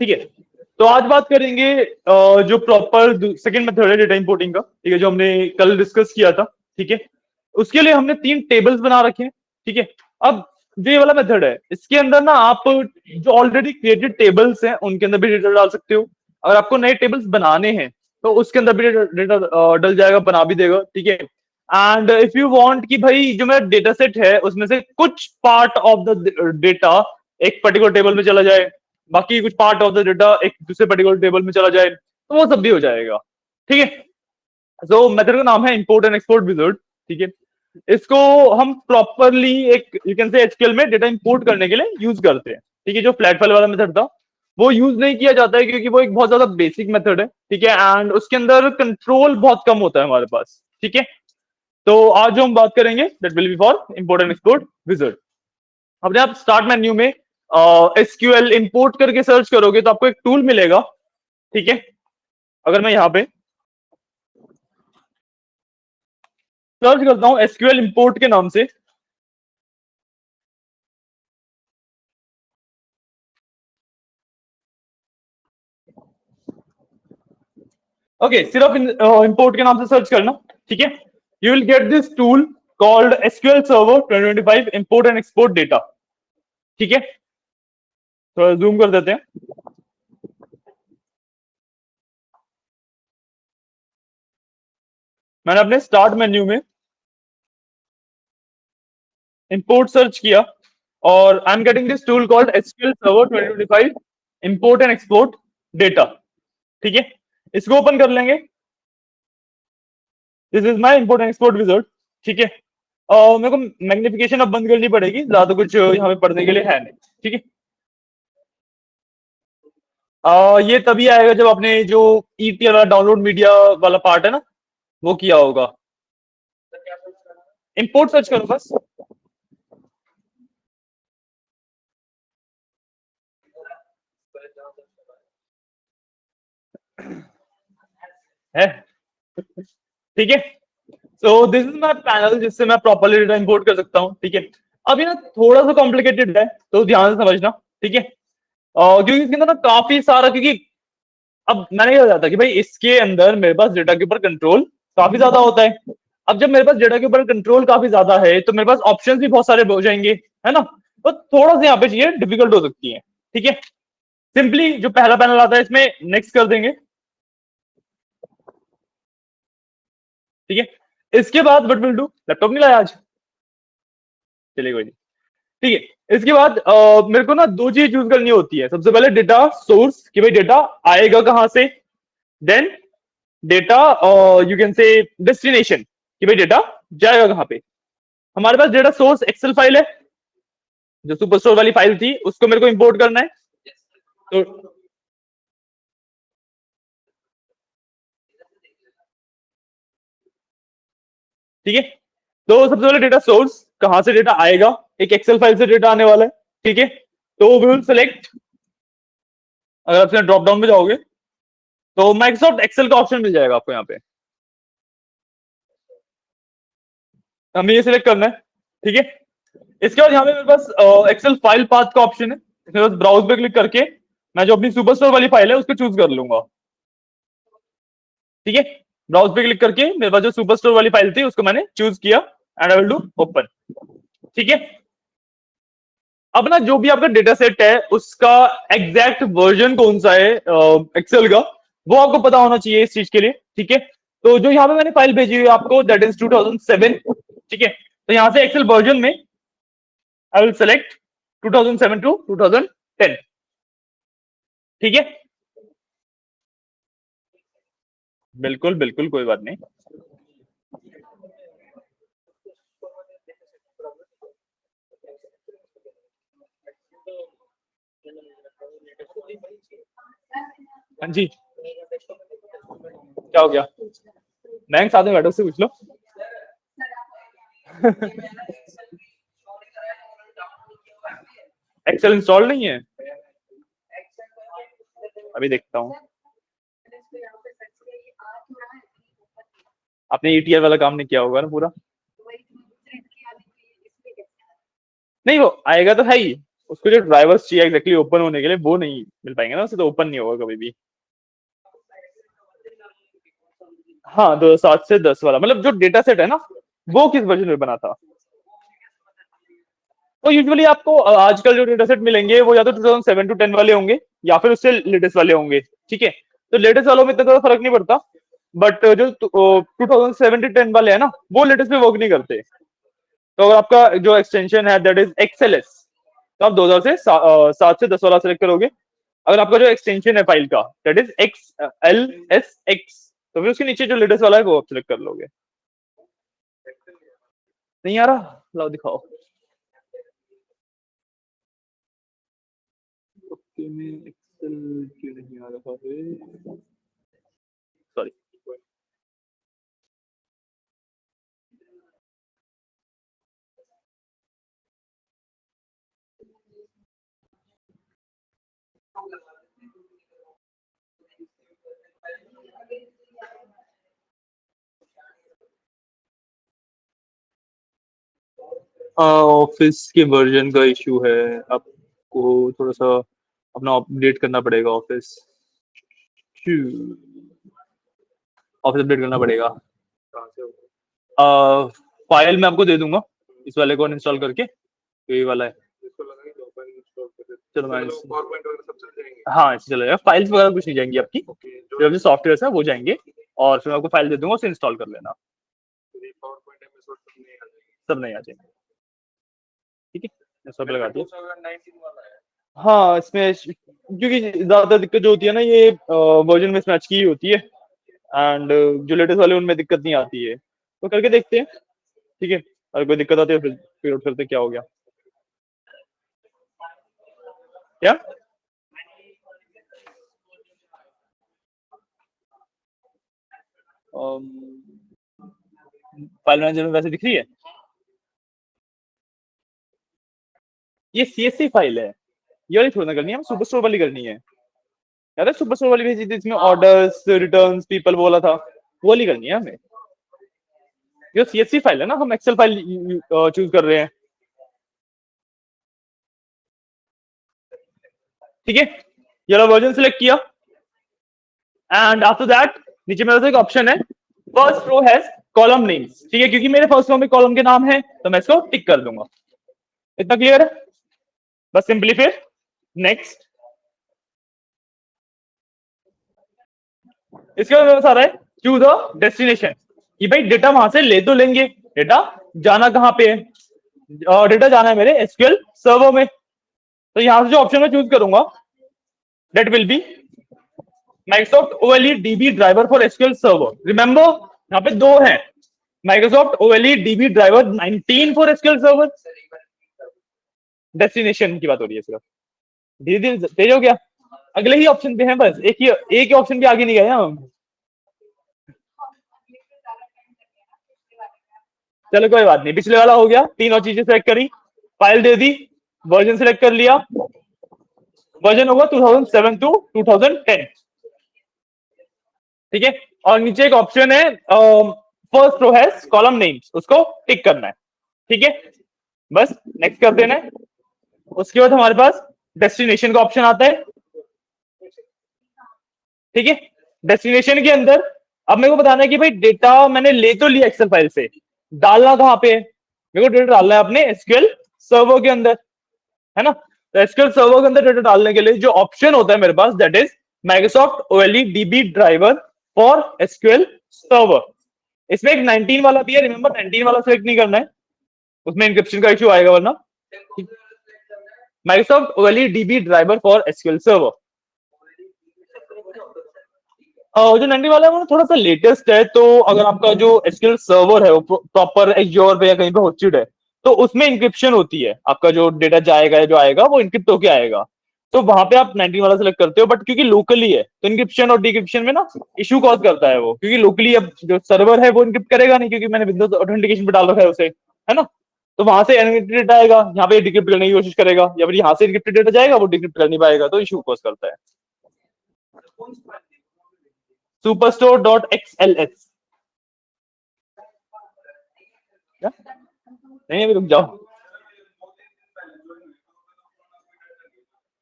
ठीक है। तो आज बात करेंगे जो प्रॉपर सेकंड मेथड है डेटा इंपोर्टिंग का, ठीक है, जो हमने कल डिस्कस किया था। ठीक है, उसके लिए हमने 3 टेबल्स बना रखे हैं। ठीक है, अब जो ये वाला मेथड है इसके अंदर ना आप जो ऑलरेडी क्रिएटेड टेबल्स हैं उनके अंदर भी डेटा डाल सकते हो। अगर आपको नए टेबल्स बनाने हैं तो उसके अंदर भी डेटा डल जाएगा, बना भी देगा। ठीक है, एंड इफ यू वांट कि भाई जो मेरा डेटा सेट है उसमें से कुछ पार्ट ऑफ द डेटा एक पर्टिकुलर टेबल में चला जाए, बाकी कुछ पार्ट ऑफ द डेटा एक दूसरे पर्टिकुलर टेबल में चला जाए, तो वो सब भी हो जाएगा। ठीक है, सो मेथड का नाम है इंपोर्ट एंड एक्सपोर्ट विजार्ड। ठीक है, इसको हम प्रॉपरली एक यू कैन से एचक्यूएल में डेटा इंपोर्ट करने के लिए यूज करते हैं। ठीक है, जो फ्लैट फाइल वाला मेथड था वो यूज नहीं किया जाता है क्योंकि वो एक बहुत ज्यादा बेसिक मेथड है। ठीक है, एंड उसके अंदर कंट्रोल बहुत कम होता है हमारे पास। ठीक है, तो आज जो हम बात करेंगे that will be for import and export wizard. अपने आप स्टार्ट मेन्यू में एसक्यूएल इंपोर्ट करके सर्च करोगे तो आपको एक टूल मिलेगा। ठीक है, अगर मैं यहाँ पे सर्च करता हूं एसक्यूएल इंपोर्ट के नाम से, ओके सिर्फ इंपोर्ट के नाम से सर्च करना। ठीक है, you will get this tool called SQL server 2025 import and export data. ठीक है, तो जूम कर देते हैं। मैंने अपने स्टार्ट मेन्यू में इंपोर्ट सर्च किया और I am getting this tool called SQL server 2025 import and export data. ठीक है, इसको ओपन कर लेंगे। This is my import and export wizard. ठीक है, मेरे को मैग्निफिकेशन अब बंद करनी पड़ेगी, ज्यादा कुछ यहाँ पे पढ़ने के लिए है नहीं। ठीक है, ये तभी आएगा जब आपने जो ईटीएल वाला डाउनलोड मीडिया वाला पार्ट है ना वो किया होगा। इंपोर्ट सर्च करो बस। है, ठीक है, so this is my panel जिससे मैं प्रॉपर्ली डेटा इंपोर्ट कर सकता हूँ। ठीक है, अब ये ना थोड़ा सा कॉम्प्लिकेटेड है तो ध्यान से समझना। ठीक है, क्योंकि इसके अंदर ना काफी सारा, क्योंकि अब मैंने क्या जाता कि भाई इसके अंदर मेरे पास डेटा के ऊपर कंट्रोल काफी ज्यादा होता है। अब जब मेरे पास डेटा के ऊपर कंट्रोल काफी ज्यादा है तो मेरे पास ऑप्शंस भी बहुत सारे हो जाएंगे, है ना, तो थोड़ा सा यहाँ पे चीजें डिफिकल्ट हो सकती है। ठीक है, सिंपली जो पहला पैनल आता है इसमें नेक्स्ट कर देंगे। ठीक है, इसके बाद व्हाट विल डू, लैपटॉप नहीं लाया आज, चलिए कोई नहीं। ठीक है, इसके बाद मेरे को ना दो चीज चूज करनी होती है। सबसे पहले डेटा सोर्स कि भाई डेटा आएगा कहां से, then data you can say destination कि भाई डेटा जाएगा कहां पे। हमारे पास डेटा सोर्स एक्सेल फाइल है, जो सुपरस्टोर वाली फाइल थी उसको मेरे को इंपोर्ट करना है। तो ठीक है, तो सबसे पहले डेटा सोर्स कहां से डेटा आएगा, एक एक्सेल फाइल से डेटा आने वाला है। ठीक है, तो वी विल सेलेक्ट, अगर आप ड्रॉप डाउन में जाओगे तो माइक्रोसॉफ्ट एक्सेल का ऑप्शन मिल जाएगा आपको यहाँ पे, हमें ये सिलेक्ट करना है। ठीक है, इसके बाद यहाँ पे मेरे पास एक्सेल फाइल पाथ का ऑप्शन है, इसमें बस ब्राउज पे क्लिक करके मैं जो अपनी सुपरस्टोर वाली फाइल है उसको चूज कर लूंगा। ठीक है, ब्राउज पे क्लिक करके मेरे पास जो सुपरस्टोर वाली फाइल थी उसको मैंने चूज किया and I will do open. ठीक है, अब ना जो भी आपका डेटा सेट है उसका एग्जैक्ट वर्जन कौन सा है एक्सेल का, वो आपको पता होना चाहिए इस चीज के लिए। ठीक है, तो जो यहाँ पे मैंने फाइल भेजी हुई है आपको दैट इज 2007। ठीक है, तो यहाँ से एक्सेल वर्जन में आई विल सेलेक्ट 2007 टू 2010। ठीक है, बिल्कुल बिल्कुल कोई बात नहीं। हाँ जी, क्या हो गया, बैंक साथ में बैठो से पूछ लो। एक्सेल इंस्टॉल नहीं है, अभी देखता हूँ। आपने ईटीआर वाला काम नहीं किया होगा ना पूरा, नहीं वो आएगा तो है ही, उसको जो ड्राइवर्स चाहिए एग्जैक्टली ओपन होने के लिए वो नहीं मिल पाएंगे ना, उससे तो ओपन नहीं होगा कभी भी। हाँ 2007 से 10 वाला मतलब जो डेटा सेट है ना, वो किस वर्जन में बना था। तो यूजुअली आपको आजकल जो डेटा सेट मिलेंगे वो या तो 2007 to 10 वाले होंगे या फिर उससे लेटेस्ट वाले होंगे। ठीक है, तो लेटेस्ट वालों में इतना ज्यादा फर्क नहीं पड़ता, बट जो 2007 to 10 वाले हैं ना वो लेटेस्ट में वर्क नहीं करते। तो अगर आपका जो एक्सटेंशन है दैट इज एक्सएलएस, तो आप 2000 से 7 से 10 वाला सेलेक्ट करोगे। अगर आपका जो एक्सटेंशन है फाइल का दैट इज XLSX, तो फिर उसके नीचे जो लेटेस्ट वाला है वो आप सिलेक्ट कर लोगे। नहीं आ रहा, लाओ दिखाओ। ओके में एक्सेल क्यों नहीं आ रहा है, सॉरी। ऑफिस के वर्जन का इशू है, आपको थोड़ा सा अपना अपडेट करना पड़ेगा ऑफिस। ऑफिस अपडेट करना पड़ेगा। फाइल मैं आपको दे दूंगा इस वाले को इंस्टॉल करके, तो ये वाला है। चलो मैं हाँ इससे चला जाएगा, फाइल्स वगैरह कुछ नहीं जाएंगी आपकी, जो सॉफ्टवेयर है वो जाएंगे, और फिर मैं आपको फाइल दे दूंगा, उसे इंस्टॉल कर लेना। सब नहीं आ जाएंगे। ठीक है, सब लगा दिया। हाँ इसमें क्योंकि ज्यादा दिक्कत जो होती है ना ये वर्जन मिसमैच की ही होती है, एंड जो लेटेस्ट वाले उनमें दिक्कत नहीं आती है, तो करके देखते हैं। ठीक है, अगर कोई दिक्कत आती है फिर फिगर आउट करते हैं क्या हो गया। क्या फाइल मैनेजर में वैसे दिख रही है, ये CSV फाइल है, ये वाली थोड़ी ना करनी है, हमें सुपर स्टोर वाली करनी है। यार है सुपर स्टोर वाली भेजी थी, इसमें ऑर्डर्स रिटर्न्स पीपल बोला था, वो वाली करनी है हमें। ये CSV फाइल है ना, हम एक्सेल फाइल चूज कर रहे हैं। ठीक है, ये वाला वर्जन सिलेक्ट किया, एंड आफ्टर दैट नीचे मेरे पास एक ऑप्शन है, first row has column names. ठीक है, क्योंकि मेरे फर्स्ट रो में कॉलम के नाम है तो मैं इसको टिक कर दूंगा। इतना क्लियर है, बस सिंपली फिर नेक्स्ट। इसके बाद मेरे पास आ रहा है चूज अ डेस्टिनेशन, कि भाई डेटा वहां से ले तो लेंगे, डेटा जाना कहाँ पे है, डेटा जाना है मेरे एसक्यूएल सर्वर में। तो यहां से जो ऑप्शन मैं चूज करूंगा that will be Microsoft OLE DB driver for SQL server. Remember यहाँ पे दो है, Microsoft OLE DB driver 19 for SQL server. Destination की बात हो रही है सिर्फ, धीरे धीरे तेज हो गया। अगले ही ऑप्शन पे है, बस एक ही ऑप्शन पे आगे नहीं गए हम। चलो कोई बात नहीं, पिछले वाला हो गया, तीन और चीजें सेलेक्ट करी, फाइल दे दी, वर्जन सेलेक्ट कर लिया, वर्जन होगा 2007 to 2010। ठीक है, और नीचे एक ऑप्शन है फर्स्ट रो है कॉलम नेम्स, उसको टिक करना है। ठीक है, बस नेक्स्ट कर देना है। उसके बाद हमारे पास डेस्टिनेशन का ऑप्शन आता है। ठीक है, डेस्टिनेशन के अंदर अब मेरे को बताना है कि भाई डेटा मैंने ले तो लिया एक्सेल फाइल से, डालना कहाँ पे है, मेरे को डेटा डालना है अपने एसक्यूएल सर्वर के अंदर, है ना। तो एसक्यूएल सर्वर के अंदर डेटा डालने के लिए जो ऑप्शन होता है मेरे पास that is Microsoft OLE DB driver for SQL server. इसमें एक 19 वाला भी है, रिमेंबर 19 वाला सेलेक्ट नहीं करना है, उसमें इंक्रिप्शन का इश्यू आएगा वरना। Microsoft OLE DB driver for SQL server. जो 90 वाला है वो थोड़ा सा लेटेस्ट है, तो अगर आपका जो एसक्यूएल सर्वर है वो प्रॉपर एज्योर पे या कहीं पे होस्टेड है तो उसमें इंक्रिप्शन होती है, आपका जो डेटा जाएगा या जो आएगा वो इंक्रिप्ट होके आएगा, तो वहां पे आप 19 वाला सेलेक्ट करते हो। बट क्योंकि लोकली है तो इंक्रिप्शन और डिक्रिप्शन में ना इशू कॉज करता है वो, क्योंकि लोकली अब जो सर्वर है वो इंक्रिप्ट करेगा नहीं, क्योंकि मैंने विंडोज ऑथेंटिकेशन पे डाल रखा है उसे, है ना। तो वहां से एनक्रिप्टेड डेटा आएगा, यहाँ पे डिक्रिप्ट करने की कोशिश करेगा, या फिर यहाँ से एनक्रिप्टेड डेटा जाएगा वो डिक्रिप्ट कर नहीं पाएगा, तो इशू कॉज करता है। superstore.xls। क्या नहीं, अभी रुक जाओ।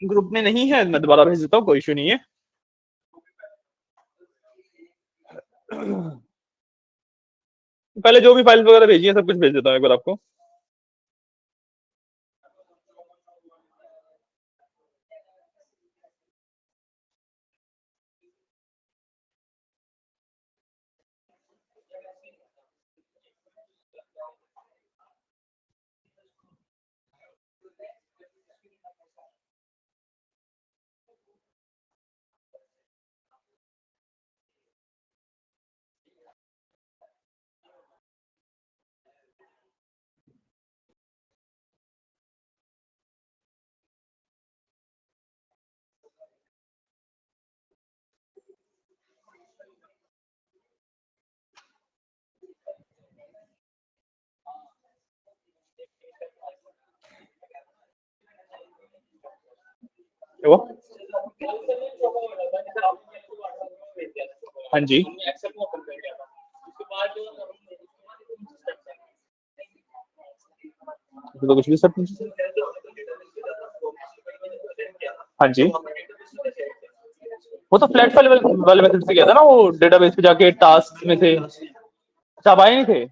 ग्रुप में नहीं है, मैं दोबारा भेज देता हूँ, कोई इशू नहीं है। पहले जो भी फाइल वगैरह भेजी है सब कुछ भेज देता हूँ एक बार आपको। वो हाँ जी, तो कुछ भी सब। हाँ जी, वो तो फ्लैट फाइल वाले मेथड से किया था ना, वो डेटाबेस पे जाके टास्क में से। अच्छा, आप आए नहीं थे?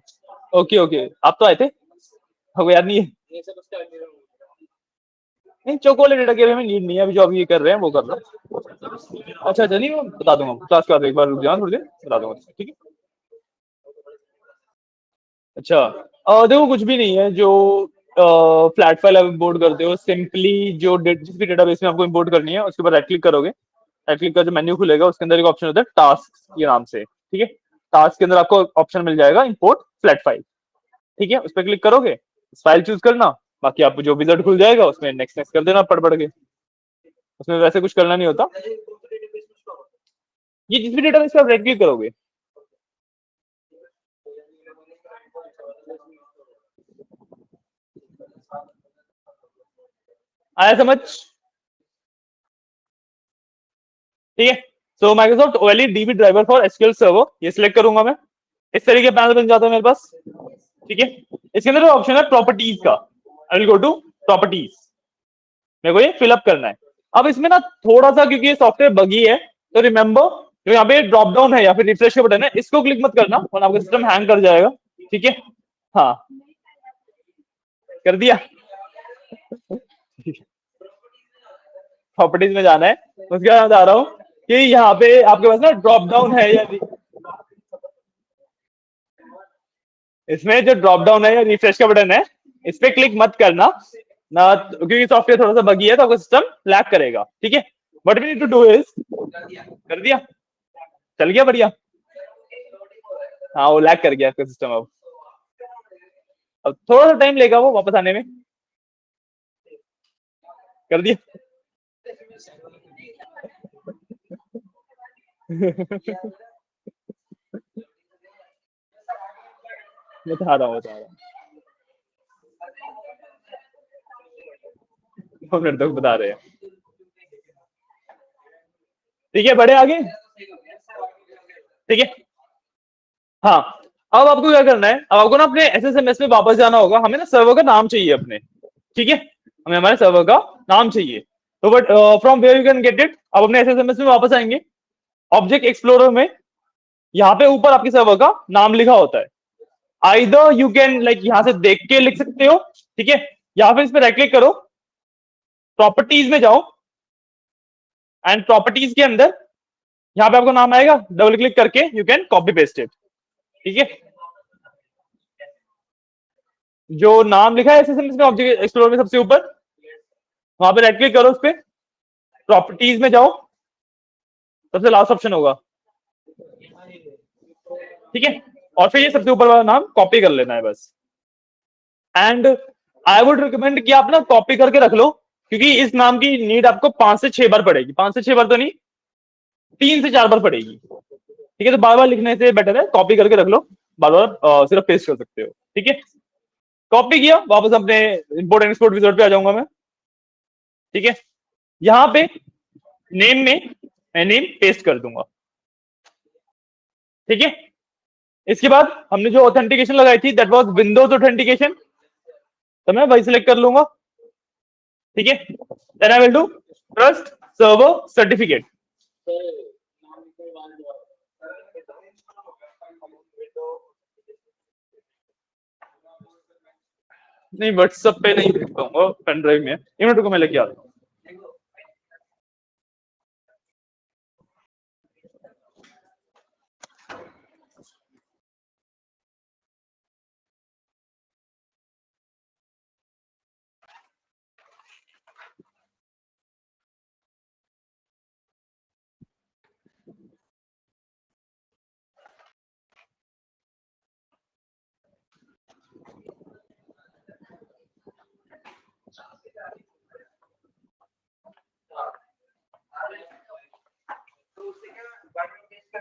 ओके ओके, आप तो आए थे, हमको याद नहीं है। नहीं, चौको वाले डेटा के हमें नीड नहीं है अभी, जो अभी ये कर रहे हैं वो कर लो। अच्छा अच्छा, नहीं मैं बता दूंगा क्लास के बाद, एक बार रुक जाओ थोड़ी देर, बता दूंगा, ठीक है। अच्छा, देखो कुछ भी नहीं है, जो फ्लैट फाइल आप इम्पोर्ट करते हो, सिंपली जो जिस भी डेटाबेस में आपको इम्पोर्ट करनी है उसके ऊपर राइट क्लिक करोगे। राइट क्लिक का जो मेन्यू खुलेगा उसके अंदर एक ऑप्शन होता है टास्क के नाम से, ठीक है। टास्क के अंदर आपको ऑप्शन मिल जाएगा इम्पोर्ट फ्लैट फाइल, ठीक है। उस पर क्लिक करोगे, फाइल चूज करना, बाकी आपको जो विजार्ड खुल जाएगा उसमें नेक्स्ट नेक्स्ट कर देना पढ़ पढ़ के। उसमें वैसे कुछ करना नहीं होता, ये जिस भी डेटाबेस पे आप राइट क्लिक करोगे। आया समझ? ठीक है। सो Microsoft OLE DB driver for SQL server, ये सिलेक्ट करूंगा मैं। इस तरीके पैनल बन जाता है मेरे पास, ठीक है। इसके अंदर ऑप्शन है प्रॉपर्टीज का, I will go to properties, मेरे को ये फिलअप करना है। अब इसमें ना थोड़ा सा, क्योंकि ये सॉफ्टवेयर बगी है, तो रिमेंबर जो यहाँ पे ड्रॉप डाउन है या फिर रिफ्रेश का बटन है, इसको क्लिक मत करना वरना आपका सिस्टम हैंग कर जाएगा, ठीक है। हाँ, कर दिया। प्रॉपर्टीज में जाना है, उसके बाद बता रहा हूँ कि यहाँ पे आपके पास ना ड्रॉप डाउन है या इसमें जो ड्रॉप डाउन है या रिफ्रेश का बटन है, इस पे क्लिक मत करना ना, क्योंकि सॉफ्टवेयर थोड़ा सा बगी है तो आपका सिस्टम लैग करेगा, ठीक है। What we need to do is, कर दिया, चल गया बढ़िया। हाँ, वो लैग कर गया आपका सिस्टम। अब थोड़ा सा टाइम लेगा वो वापस आने में, कर दिया। बता रहा हूँ बता रहा हूँ, 2 मिनट तक बता रहे हैं, ठीक है। बड़े आगे, ठीक है। हाँ, अब आपको क्या करना है, अब आपको ना अपने एसएसएमएस में वापस जाना होगा, हमें ना सर्वर का नाम चाहिए अपने, ठीक है। हमें हमारे सर्वर का नाम चाहिए, तो but from where you can get it, अब अपने एसएसएमएस में वापस आएंगे। ऑब्जेक्ट एक्सप्लोरर में यहाँ पे ऊपर आपके सर्वर का नाम लिखा होता है, आइदर यू कैन लाइक यहाँ से देख के लिख सकते हो, ठीक है, या फिर इस पर राइट क्लिक करो, प्रॉपर्टीज में जाओ, एंड प्रॉपर्टीज के अंदर यहाँ पे आपको नाम आएगा, डबल क्लिक करके you can copy paste it, ठीक है। जो नाम लिखा है एसएसएमएस में ऑब्जेक्ट एक्सप्लोरर में सबसे ऊपर, वहां पे राइट क्लिक करो, उस पर प्रॉपर्टीज में जाओ, सबसे लास्ट ऑप्शन होगा, ठीक है। और फिर ये सबसे ऊपर वाला नाम कॉपी कर लेना है बस। एंड आई वुड रिकमेंड कि आप ना कॉपी करके रख लो, क्योंकि इस नाम की नीड आपको 5 से 6 बार पड़ेगी, 5 से 6 बार तो नहीं, 3 से 4 बार पड़ेगी, ठीक है। तो बार बार लिखने से बेटर है कॉपी करके रख लो, बार बार सिर्फ पेस्ट कर सकते हो, ठीक है। कॉपी किया, वापस अपने इंपोर्ट एंड एक्सपोर्ट विजार्ड पे आ जाऊंगा मैं, ठीक है। यहां पे नेम में मैं नेम पेस्ट कर दूंगा, ठीक है। इसके बाद हमने जो ऑथेंटिकेशन लगाई थी दैट वाज विंडोज ऑथेंटिकेशन, तो मैं वही सिलेक्ट कर लूंगा, ठीक है। Then I will do trust server certificate. नहीं व्हाट्सएप पे नहीं भेज पाऊंगा, पेन ड्राइव में। एक मिनट को मैं लेके आता हूँ।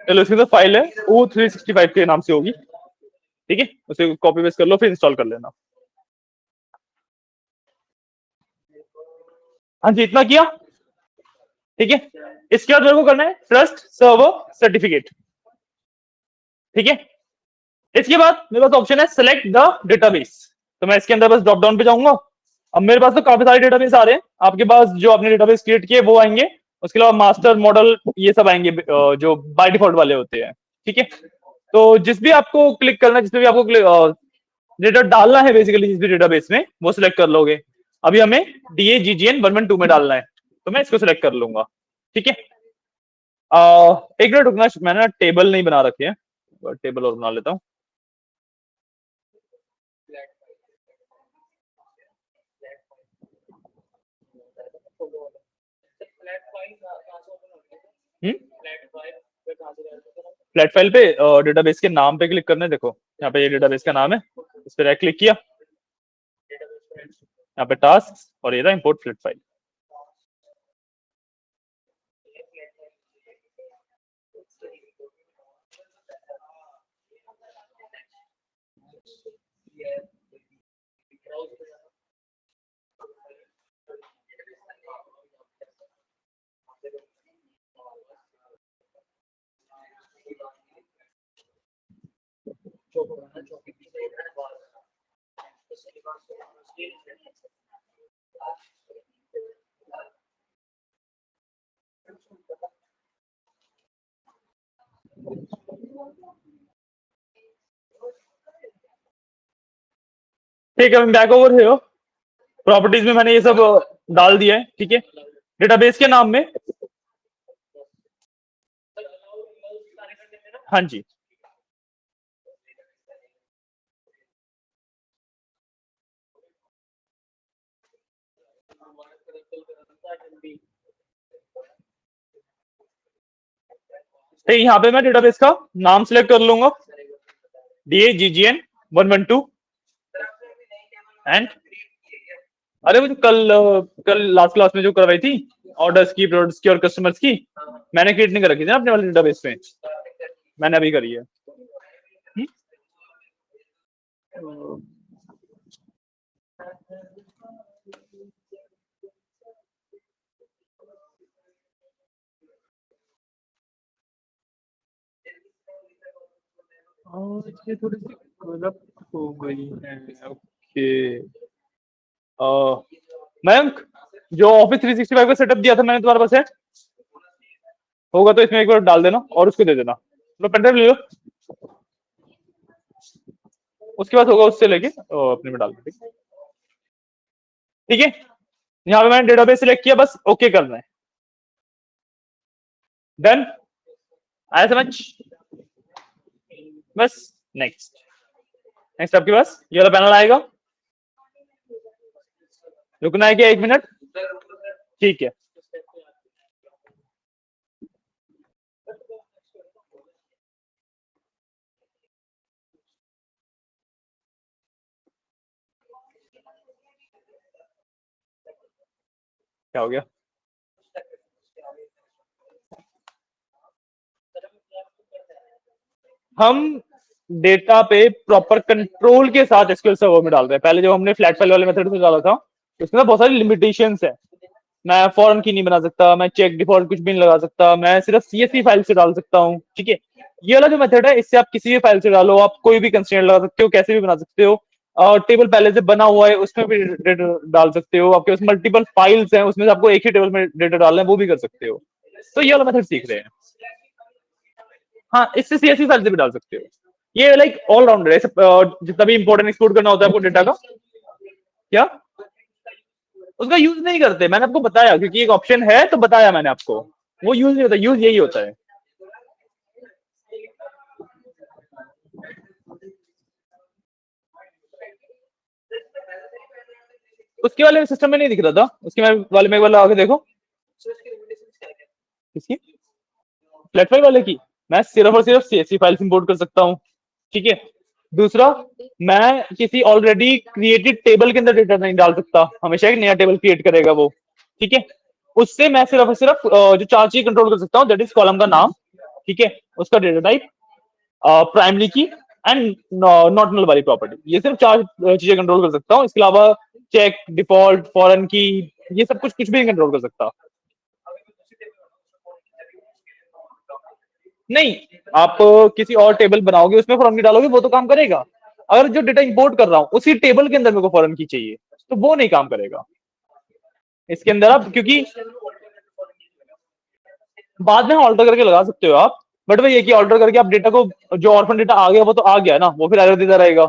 चलो इसकी तो फाइल है वो 365 के नाम से होगी, ठीक है, उसे कॉपी पेस्ट कर लो फिर इंस्टॉल कर लेना। हाँ जी इतना किया, ठीक है। इसके बाद मेरे को करना है ट्रस्ट सर्वर सर्टिफिकेट, ठीक है। इसके बाद मेरे पास ऑप्शन है सेलेक्ट द डेटाबेस, तो मैं इसके अंदर बस ड्रॉप डाउन पे जाऊंगा। अब मेरे पास तो काफी सारे डेटाबेस आ रहे हैं, आपके पास जो आपने डेटाबेस क्रिएट किए वो आएंगे, उसके अलावा मास्टर मॉडल ये सब आएंगे जो बाय डिफॉल्ट वाले होते हैं, ठीक है। तो जिस भी आपको क्लिक करना है, जिसमें भी आपको डेटा डालना है बेसिकली जिस भी डेटाबेस में वो सिलेक्ट कर लोगे। अभी हमें DAGGN 112 में डालना है, तो मैं इसको सिलेक्ट कर लूंगा, ठीक है। एक मिनट रुकना, मैंने टेबल नहीं बना रखे हैं, टेबल और बना लेता हूँ। फ्लैट फाइल पे डेटाबेस के नाम पे क्लिक करना है, देखो यहाँ पे ये डेटाबेस का नाम है, इस पर राइट क्लिक किया, यहाँ पे टास्क और ये था इंपोर्ट फ्लैट फाइल। ठीक है, बैक ओवर है, प्रॉपर्टीज में मैंने ये सब डाल दिया है, ठीक है। डेटाबेस के नाम में हाँ जी तो यहाँ पे मैं डेटाबेस का नाम सिलेक्ट कर लूंगा, DAGGN 112 एंड अरे वो जो कल लास्ट क्लास में जो करवाई थी ऑर्डर्स की, प्रोडक्ट्स की और कस्टमर्स की, मैंने क्रिएट नहीं कर रखी थी ना अपने वाले डेटाबेस में, मैंने अभी करी है। ये थोड़ी सी गलत हो गई है, ओके। मयंक जो ऑफिस 365 का सेटअप दिया था मैंने तुम्हारे पास है, होगा तो इसमें एक बार डाल देना और उसको दे देना, लो पेन ड्राइव ले लो, उसके बाद होगा उससे लेके अपने में डाल दो, ठीक है। यहाँ पे मैंने डेटाबेस सिलेक्ट किया, बस ओके करना है, डन, आया समझ, बस नेक्स्ट। नेक्स्ट आपके पास ये वाला पैनल आएगा, रुकना है क्या 1 मिनट, ठीक है। क्या हो गया, हम डेटा पे प्रॉपर कंट्रोल के साथ एसक्यूएल सर्वर में डाल रहे हैं। पहले जब हमने फ्लैट फाइल वाले मेथड से डाला था उसमें बहुत सारी लिमिटेशंस है, मैं फॉरेन की नहीं बना सकता, मैं चेक डिफॉल्ट कुछ भी नहीं लगा सकता, मैं सिर्फ CSV फाइल से डाल सकता हूँ, ठीक है। ये वाला जो मेथड है इससे आप किसी भी फाइल से डालो, आप कोई भी कंस्ट्रेंट लगा सकते हो, कैसे भी बना सकते हो, टेबल पहले से बना हुआ है उसमें भी डेटा डाल सकते हो, आपके पास मल्टीपल फाइल्स हैं उसमें से आपको एक ही टेबल में डेटा डालना है वो भी कर सकते हो। तो ये वाला मेथड सीख रहे हैं। हाँ, इससे सीएसवी फाइल से भी डाल सकते हो। ये लाइक ऑलराउंडर है, जितना भी इंपोर्टेंट एक्सपोर्ट करना होता है आपको डेटा का, क्या उसका यूज नहीं करते, मैंने आपको बताया क्योंकि एक ऑप्शन है तो बताया मैंने आपको। वो यूज नहीं होता, यूज यही होता है। उसके वाले सिस्टम में नहीं दिख रहा था, उसके वाले में एक बार आगे देखो। किसकी? फ्लैट फाइल वाले की मैं सिर्फ और सिर्फ सीएसवी फाइल्स इंपोर्ट कर सकता हूँ, ठीक है। दूसरा, मैं किसी ऑलरेडी क्रिएटेड टेबल के अंदर डेटा नहीं डाल सकता, हमेशा एक नया टेबल क्रिएट करेगा वो, ठीक है। उससे मैं सिर्फ और सिर्फ जो चार चीज कंट्रोल कर सकता हूँ, दैट इज कॉलम का नाम, ठीक है, उसका डेटा टाइप, प्राइमरी की एंड नॉट नल वाली प्रॉपर्टी, ये सिर्फ चार चीजें कंट्रोल कर सकता हूँ। इसके अलावा चेक, डिफॉल्ट, फॉरेन की, ये सब कुछ भी नहीं कंट्रोल कर सकता। नहीं, आप किसी और टेबल बनाओगे उसमें फॉरन की डालोगे वो तो काम करेगा। अगर जो डेटा इंपोर्ट कर रहा हूँ उसी टेबल के अंदर मेरे को फॉरन की चाहिए तो वो नहीं काम करेगा इसके अंदर आप, क्योंकि बाद में ऑल्टर करके लगा सकते हो आप, बट वही है कि ऑल्टर करके आप डेटा को, जो ऑर्फन डेटा आ गया वो तो आ गया ना, वो फिर एरर देता रहेगा।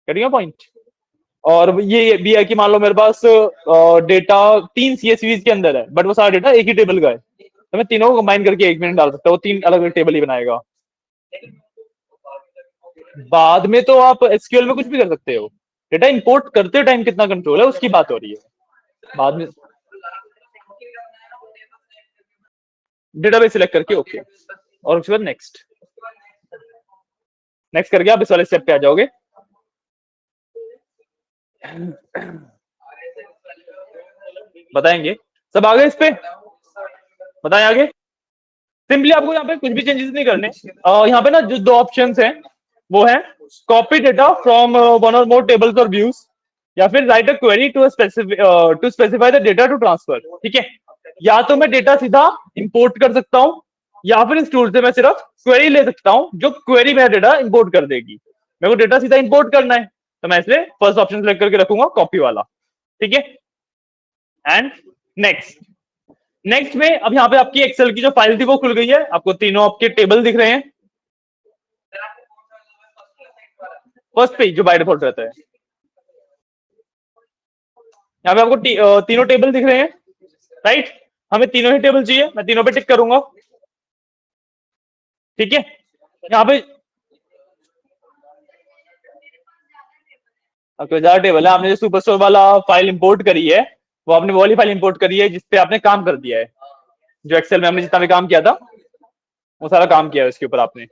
करेगा पॉइंट। और ये भी है कि मान लो मेरे पास डेटा 3 CSVs के अंदर है बट वो सारा डेटा एक ही टेबल का है, तो मैं तीनों को कंबाइन करके एक में डाल सकता हूँ, वो तीन अलग अलग टेबल ही बनाएगा। बाद में तो आप एसक्यूएल में कुछ भी कर सकते हो, डेटा इंपोर्ट करते टाइम कितना कंट्रोल है उसकी बात हो रही है। बाद में डेटाबेस सिलेक्ट करके ओके, और उसके बाद नेक्स्ट, नेक्स्ट करके आप इस वाले स्टेप पे आ जाओगे। बताएंगे सब आगे इस पे, बताएं आगे। सिंपली आपको यहाँ पे कुछ भी चेंजेस नहीं करने। यहाँ पे ना जो दो ऑप्शंस हैं वो है कॉपी डेटा फ्रॉम वन और मोर टेबल्स और व्यूज, या फिर write a query to specify the data to transfer, ठीक है। या तो मैं डेटा सीधा इंपोर्ट कर सकता हूँ या फिर इस टूल से मैं सिर्फ क्वेरी ले सकता हूँ जो क्वेरी मेरा डेटा इंपोर्ट कर देगी। मेरे को डेटा सीधा इंपोर्ट करना है तो मैं इसलिए फर्स्ट ऑप्शन सेलेक्ट करके रखूंगा कॉपी वाला, ठीक है। एंड नेक्स्ट, नेक्स्ट में अब यहाँ पे आपकी एक्सेल की जो फाइल थी वो खुल गई है, आपको तीनों आपके टेबल दिख रहे हैं, फर्स्ट पेज जो बाय डिफॉल्ट रहता है। यहाँ पे आपको तीनों टेबल दिख रहे हैं, राइट। हमें तीनों ही टेबल चाहिए, मैं तीनों पे टिक करूंगा, ठीक है। यहाँ पे आपके ज्यादा टेबल है, आपने जो सुपरस्टोर वाला फाइल इंपोर्ट करी है वो आपने वो वाली फाइल इंपोर्ट करी है जिसपे आपने काम कर दिया है, जो एक्सेल में हमने जितना भी काम किया था वो सारा काम किया है उसके ऊपर आपने।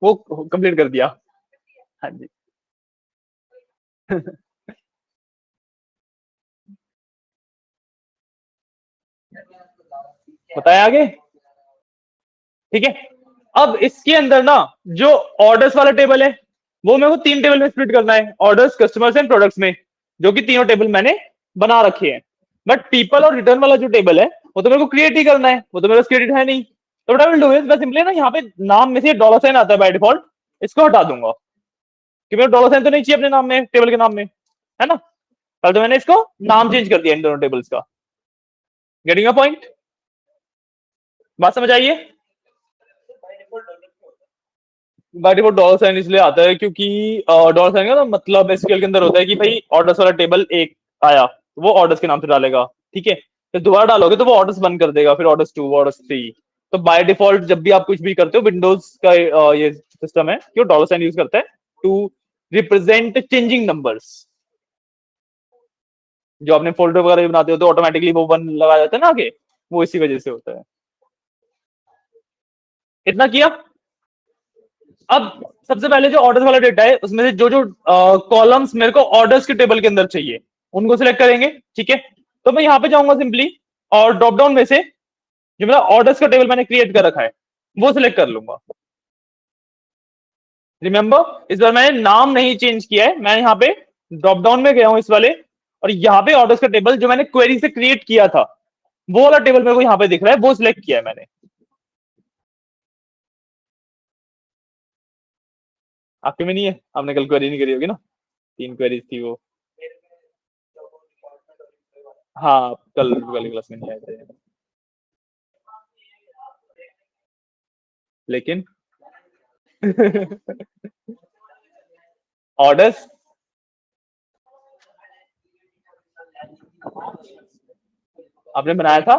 वो कंप्लीट कर दिया, हाँ जी। बताया आगे, ठीक है। अब इसके अंदर ना जो ऑर्डर्स वाला टेबल है वो मेरे को तीन टेबल में स्प्लिट करना है, ऑर्डर्स, कस्टमर्स एंड प्रोडक्ट्स में, जो कि तीनों टेबल मैंने बना रखे हैं। बट पीपल और रिटर्न वाला जो टेबल है वो तो मेरे को क्रिएट ही करना है, वो तो मेरा क्रिएटेड है नहीं। तो what I will do is मैं सिंपली ना यहाँ पे नाम में से डॉलर साइन आता है बाय डिफॉल्ट, इसको हटा दूंगा कि मेरा डॉलर साइन तो नहीं चाहिए अपने नाम में, टेबल के नाम में, है ना। कल तो मैंने इसको नाम चेंज कर दिया इन दोनों टेबल्स का। गेटिंग अ पॉइंट, बात समझ आइए। बाय डिफॉल्ट डॉलर साइन इसलिए आता है क्योंकि डॉलर साइन का ना मतलब एसक्यूएल के अंदर होता है कि भाई ऑर्डर्स वाला टेबल एक आया तो वो ऑर्डर्स के नाम से डालेगा, ठीक है। फिर दोबारा डालोगे तो वो ऑर्डर्स बंद कर देगा, फिर ऑर्डर्स 2, ऑर्डर्स 3। तो बाय डिफॉल्ट जब भी आप कुछ भी करते हो विंडोज का ये सिस्टम है कि वो डॉलर साइन यूज करता है टू रिप्रेजेंट चेंजिंग नंबर्स। जो आपने फोल्डर वगैरह बनाते हो तो ऑटोमेटिकली वो वन लगा जाता है ना आगे, वो इसी वजह से होता है। इतना किया, अब सबसे पहले जो ऑर्डर्स वाला डेटा है उसमें से जो जो कॉलम्स मेरे को ऑर्डर्स के टेबल के अंदर चाहिए उनको सिलेक्ट करेंगे, ठीक है। तो मैं यहाँ पे जाऊंगा सिंपली और ड्रॉप डाउन में से जो मेरा ऑर्डर्स का टेबल मैंने क्रिएट कर रखा है वो सिलेक्ट कर लूंगा। रिमेंबर इस बार मैंने नाम नहीं चेंज किया है, मैं यहाँ पे ड्रॉप डाउन में गया हूँ इस वाले, और यहाँ पे ऑर्डर्स का टेबल जो मैंने क्वेरी से क्रिएट किया था वो वाला टेबल मेरे को यहाँ पे दिख रहा है, वो सिलेक्ट किया है मैंने। आपके में नहीं है, आपने कल क्वेरी नहीं करी होगी ना, 3 क्वेरीज थी वो। हाँ कल वाली क्लास में नहीं आए थे लेकिन ऑर्डर्स आपने बनाया था,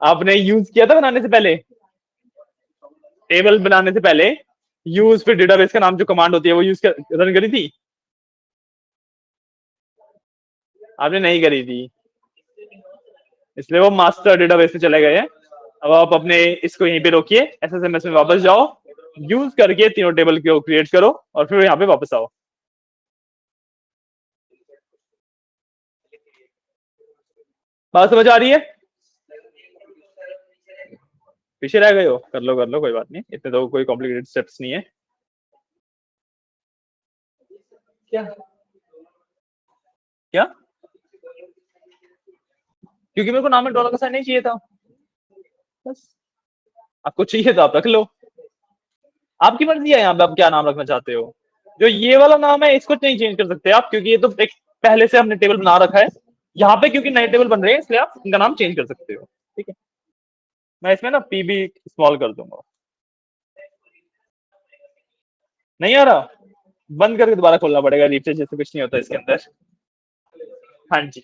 आपने यूज किया था बनाने से पहले, टेबल बनाने से पहले यूज फिर डेटाबेस का नाम जो कमांड होती है वो यूज रन करी थी? आपने नहीं करी थी, इसलिए वो मास्टर डेटाबेस में चले गए हैं। अब आप अपने इसको यहीं पे रोकिए, एसएसएमएस में वापस जाओ, यूज करके तीनों टेबल को क्रिएट करो और फिर यहाँ पे वापस आओ। बात समझ आ रही है? पीछे रह गए हो, कर लो कोई बात नहीं, इतने तो कोई कॉम्प्लिकेटेड स्टेप्स नहीं है। क्या क्या? क्योंकि मेरे को नाम में डॉलर का साइन नहीं चाहिए था, बस। आपको चाहिए तो आप रख लो, आपकी मर्जी है यहाँ पे आप क्या नाम रखना चाहते हो। जो ये वाला नाम है इसको नहीं चेंज कर सकते आप, क्योंकि ये तो एक पहले से हमने टेबल बना रखा है। यहाँ पे क्योंकि नए टेबल बन रहे हैं इसलिए आप इनका नाम चेंज कर सकते हो, ठीक है। मैं इसमें ना पीबी स्मॉल कर दूंगा। नहीं आ रहा, बंद करके दोबारा खोलना पड़ेगा, रिफ्रेश जैसे कुछ नहीं होता इसके अंदर। हाँ जी।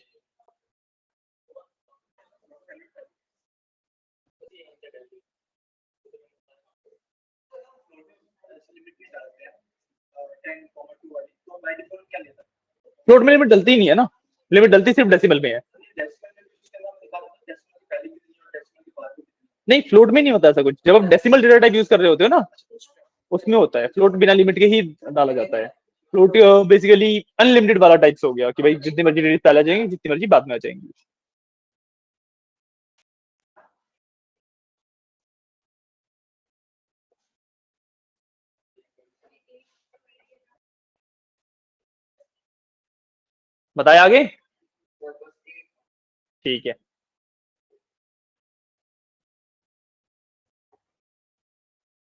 फ्लोट में लिमिट डलती ही नहीं है ना, लिमिट डलती सिर्फ डेसिमल में है। नहीं फ्लोट में नहीं होता ऐसा कुछ, जब आप डेसिमल डेटा टाइप यूज कर रहे होते हो ना उसमें होता है, फ्लोट बिना लिमिट के ही डाला जाता है। फ्लोट बेसिकली अनलिमिटेड वाला टाइप्स हो गया कि भाई जितनी मर्जी डिजिट पहले आ जाएंगी जितनी मर्जी बाद में आ जाएंगी। बताए आगे? ठीक है,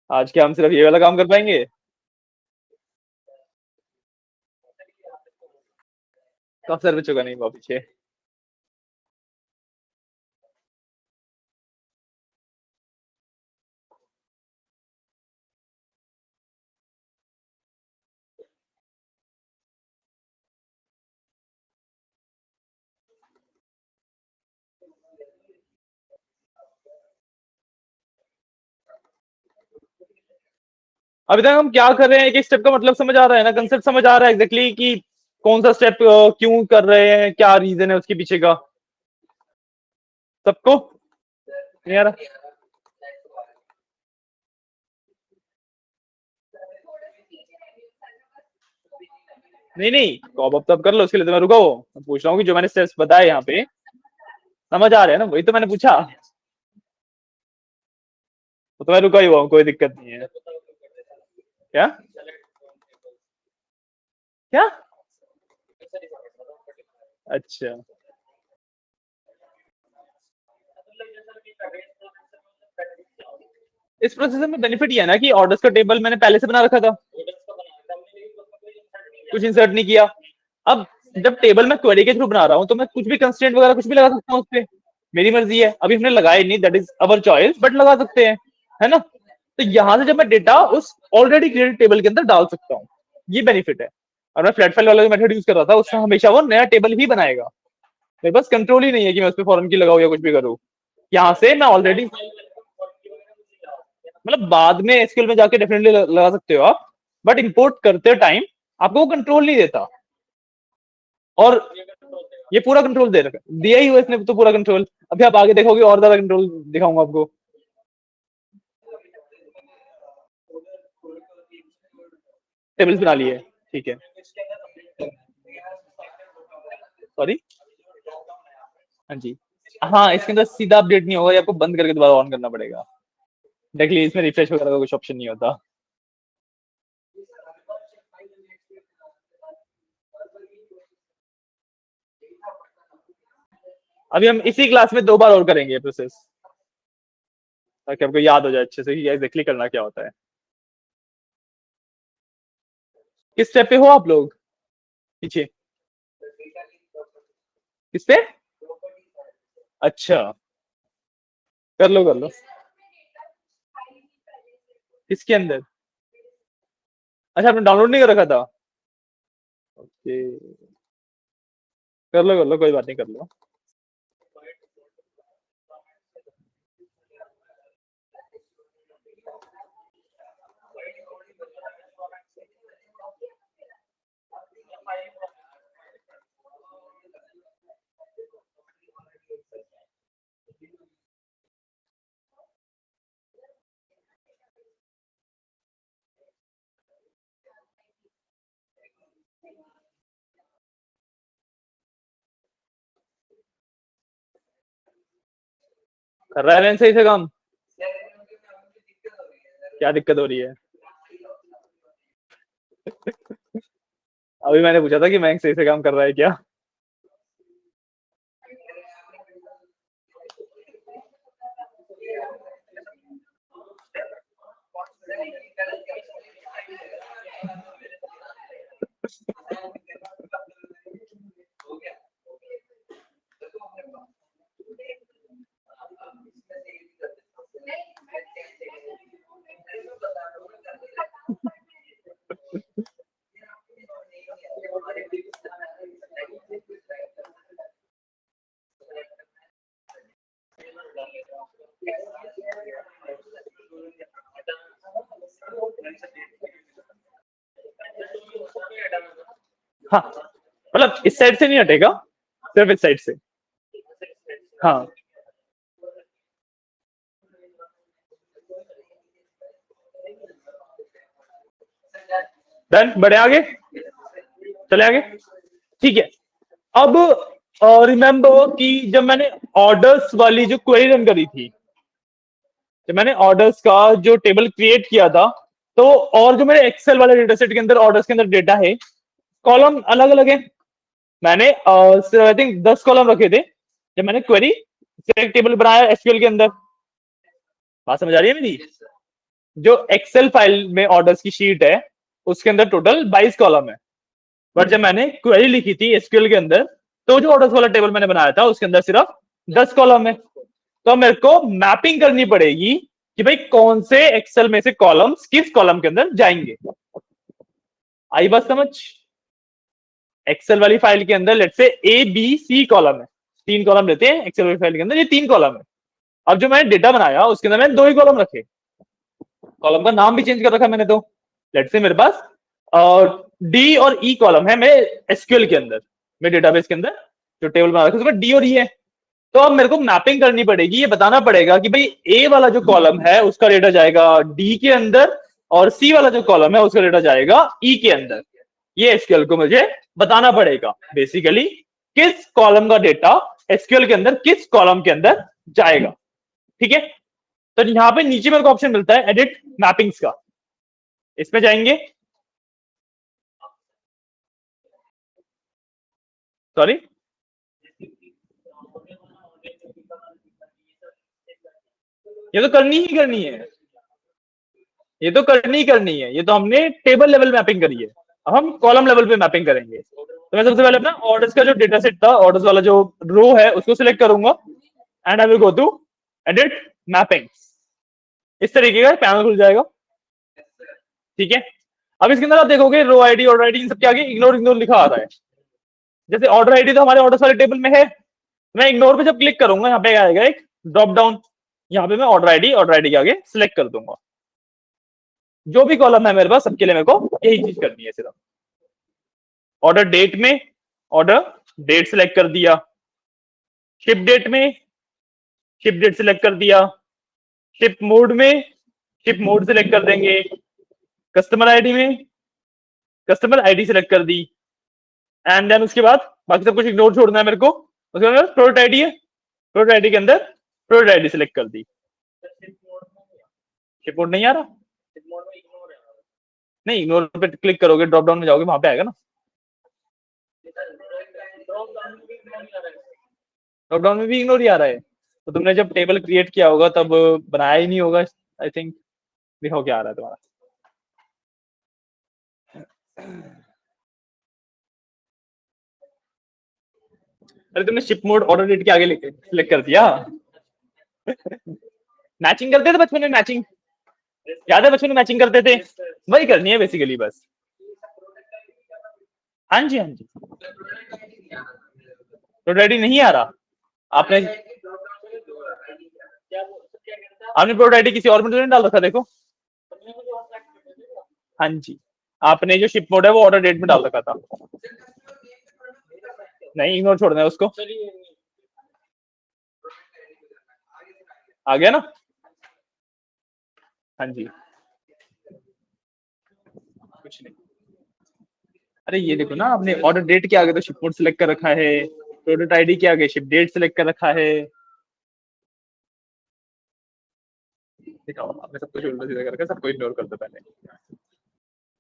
आज क्या हम सिर्फ ये वाला काम कर पाएंगे? कब सर बच्चों का नहीं हुआ पीछे? अभी तक हम क्या कर रहे हैं, एक एक स्टेप का मतलब समझ आ रहा है ना, कंसेप्ट समझ आ रहा है एग्जैक्टली कि कौन सा स्टेप क्यों कर रहे हैं, क्या रीजन है उसके पीछे का, सबको नहीं आ रहा? नहीं नहीं कॉप अप तब कर लो, उसके लिए तो मैं रुका हूँ, मैं पूछ रहा हूँ कि जो मैंने स्टेप्स बताए यहाँ पे समझ आ रहे हैं ना, वही तो मैंने पूछा। तो मैं रुका ही हुआ हूँ, कोई दिक्कत नहीं है। क्या क्या? अच्छा, इस प्रोसेस में बेनिफिट ये है ना कि ऑर्डर्स का टेबल मैंने पहले से बना रखा था, कुछ इंसर्ट नहीं किया। अब जब टेबल मैं क्वेरी के थ्रू बना रहा हूँ तो मैं कुछ भी कंस्ट्रेंट वगैरह कुछ भी लगा सकता हूँ उस पर, मेरी मर्जी है। अभी हमने लगाए नहीं, that is our choice, but लगा सकते हैं, है ना। तो यहां से जब मैं डेटा उस ऑलरेडी क्रिएटेड टेबल के अंदर डाल सकता हूँ, ये बेनिफिट है। और मैं फ्लैट फाइल वाला जो मेथड यूज कर रहा था उससे हमेशा वो नया टेबल ही बनाएगा, मेरे पास कंट्रोल ही नहीं है कि मैं उस पर फॉरन की लगाऊ या कुछ भी करूँ। यहाँ से मैं ऑलरेडी मतलब बाद में एसक्यूएल में जाके डेफिनेटली लगा सकते हो आप, बट इंपोर्ट करते टाइम आपको वो कंट्रोल नहीं देता। और ये पूरा कंट्रोल दे रखा दिया ही हुआ इसने तो पूरा कंट्रोल। अभी आप आगे देखोगे और ज्यादा कंट्रोल दिखाऊंगा आपको। टेबल्स बना लिए, ठीक है। सॉरी, हाँ जी, हाँ इसके अंदर सीधा अपडेट नहीं होगा, ये आपको बंद करके दोबारा ऑन करना पड़ेगा। देखिए इसमें रिफ्रेश वगैरह का कुछ ऑप्शन नहीं होता। अभी हम इसी क्लास में 2 बार और करेंगे प्रोसेस, ताकि आपको याद हो जाए अच्छे से कि एग्जैक्टली करना क्या होता है। किस स्टेप पे हो आप लोग पीछे? किस पे? अच्छा, कर लो कर लो। किसके अंदर? अच्छा, आपने डाउनलोड नहीं कर रखा था? ओके, कर लो कोई बात नहीं, कर लो। कर रहा है रैन सही से काम? क्या दिक्कत हो रही है? अभी मैंने पूछा था कि बैंक सही से काम कर रहा है क्या? हाँ, मतलब इस साइड से नहीं हटेगा, सिर्फ इस साइड से। हाँ, डन, बढ़े आगे, चले आगे, ठीक है। अब रिमेम्बर कि जब मैंने ऑर्डर्स वाली जो क्वेरी रन करी थी, जब मैंने ऑर्डर्स का जो टेबल क्रिएट किया था, तो और जो मेरे एक्सेल वाले डेटा सेट के अंदर ऑर्डर्स के अंदर डेटा है, कॉलम अलग अलग है। मैंने आई थिंक 10 कॉलम रखे थे जब मैंने क्वेरी सेलेक्ट टेबल बनाया एसक्यूएल के अंदर। बात समझ आ रही है मेरी? जो एक्सेल फाइल में ऑर्डर्स की शीट है उसके अंदर टोटल 22 कॉलम है, बट जब मैंने क्वेरी लिखी थी एसक्यूएल के अंदर, तो जो ऑर्डर्स वाला टेबल मैंने बनाया था उसके अंदर सिर्फ 10 कॉलम है। तो मेरे को मैपिंग करनी पड़ेगी कि भाई कौन से एक्सेल में से कॉलम्स किस कॉलम के अंदर जाएंगे। आई बात समझ? एक्सेल वाली फाइल के अंदर लेट से ए बी सी कॉलम है, 3 कॉलम रहते हैं एक्सेल वाली फाइल के अंदर, ये 3 कॉलम है। अब जो मैंने डेटा बनाया उसके अंदर मैंने 2 ही कॉलम रखे, कॉलम का नाम भी चेंज कर रखा मैंने। तो लेट से मेरे पास डी और ई कॉलम है मेरे एसक्यूएल के अंदर, मेरे डेटाबेस के अंदर जो टेबल बना रखा है उसमें डी और ई है। तो अब मेरे को मैपिंग करनी पड़ेगी, ये बताना पड़ेगा कि भाई ए वाला जो कॉलम है उसका डेटा जाएगा डी के अंदर, और सी वाला जो कॉलम है उसका डेटा जाएगा ई के अंदर। ये एसक्यूएल को मुझे बताना पड़ेगा बेसिकली किस कॉलम का डेटा एसक्यूएल के अंदर किस कॉलम के अंदर जाएगा। ठीक है, तो यहां पे नीचे मेरे को ऑप्शन मिलता है एडिट मैपिंग्स का, इसमें जाएंगे। सॉरी, ये तो करनी ही करनी है, ये तो करनी ही करनी है, ये तो हमने टेबल लेवल मैपिंग करी है, अब हम कॉलम लेवल पे मैपिंग करेंगे। तो मैं सबसे पहले अपना ऑर्डर्स का जो डेटा सेट था, ऑर्डर्स वाला जो रो है उसको सिलेक्ट करूंगा and I will go to edit mappings. इस तरीके का पैनल खुल जाएगा। ठीक है, अब इसके अंदर आप देखोगे रो आईडी ऑर्डर आईडी इन सबके आगे इग्नोर इग्नोर लिखा आ रहा है। जैसे ऑर्डर आईडी तो हमारे ऑर्डर्स वाले टेबल में है, मैं इग्नोर पे जब क्लिक करूंगा यहाँ पे आएगा एक ड्रॉप डाउन, यहाँ पे मैं ऑर्डर आईडी के आगे सिलेक्ट कर दूंगा। जो भी कॉलम है मेरे पास सबके लिए मेरे को यही चीज करनी है सिर्फ। ऑर्डर डेट में ऑर्डर डेट सिलेक्ट कर दिया, शिप डेट में शिप डेट सिलेक्ट कर दिया, शिप मोड में शिप मोड सिलेक्ट कर देंगे, कस्टमर आईडी में कस्टमर आईडी सिलेक्ट कर दी, एंड देन उसके बाद बाकी सब कुछ इग्नोर छोड़ना है मेरे को। उसके बाद प्रोडक्ट आईडी है, प्रोडक्ट आईडी के अंदर प्रोडक्ट आईडी सिलेक्ट कर दी। शिप मोड नहीं आ रहा, नहीं इग्नोर पे क्लिक करोगे, ड्रॉप डाउन में जाओगे, वहां पे आएगा ना। ड्रॉप डाउन में भी इग्नोर ही आ रहा है, तो तुमने जब टेबल क्रिएट किया होगा तब बनाया ही नहीं होगा आई थिंक। देखो क्या आ रहा है तुम्हारा। अरे तुमने शिप मोड ऑर्डर डेट के आगे सिलेक्ट कर दिया। मैचिंग करते थे बचपन में, मैचिंग याद है, बचपन में मैचिंग करते थे, वही करनी है बेसिकली बस। हाँ जी हाँ जी, तो रेडी नहीं आ रहा। आपने आपने प्रोडक्ट आईडी किसी और में तो नहीं डाल रखा, देखो। हाँ जी, आपने जो शिप मोड है वो ऑर्डर डेट में डाल रखा था। नहीं इग्नोर छोड़ना है उसको। आ गया ना। हाँ जी, कुछ नहीं। अरे ये देखो ना, आपने ऑर्डर डेट के आगे तो शिप मोड सिलेक्ट कर रखा है, प्रोडक्ट आईडी के आगे शिप डेट सिलेक्ट कर रखा है। दिखाओ, आपने सब कुछ उल्टा सीधा कर रखा है, सबको इग्नोर कर दो पहले।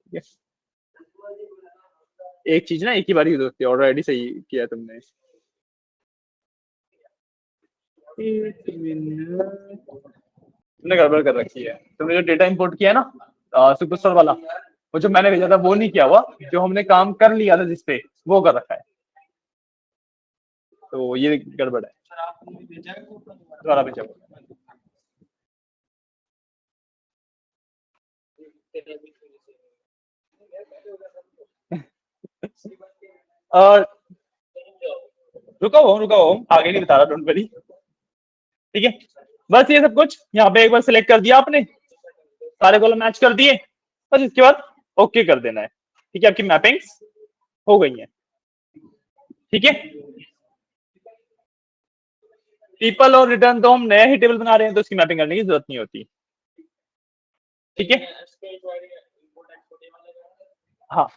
yes. एक चीज ना एक ही बार यूज होती है, ऑर्डर आईडी सही किया तुमने। तुमने गड़बड़ कर रखी है, तुमने जो डेटा इंपोर्ट किया है ना सुपरस्टोर वाला, वो जो मैंने भेजा था वो नहीं किया हुआ, जो हमने काम कर लिया था जिसपे वो कर रखा है, तो ये गड़बड़ है। दोबारा भेजा और रुका हुआ आगे नहीं बता रहा, डोंट वरी। ठीक है, बस ये सब कुछ यहाँ पे एक बार सिलेक्ट कर दिया आपने, सारे कॉलम मैच कर दिए, बस इसके बाद ओके कर देना है। ठीक है, आपकी मैपिंग्स हो गई है। ठीक है, पीपल और रिटर्न तो हम नया ही टेबल बना रहे हैं, तो उसकी मैपिंग करने की जरूरत नहीं होती। ठीक है, हाँ,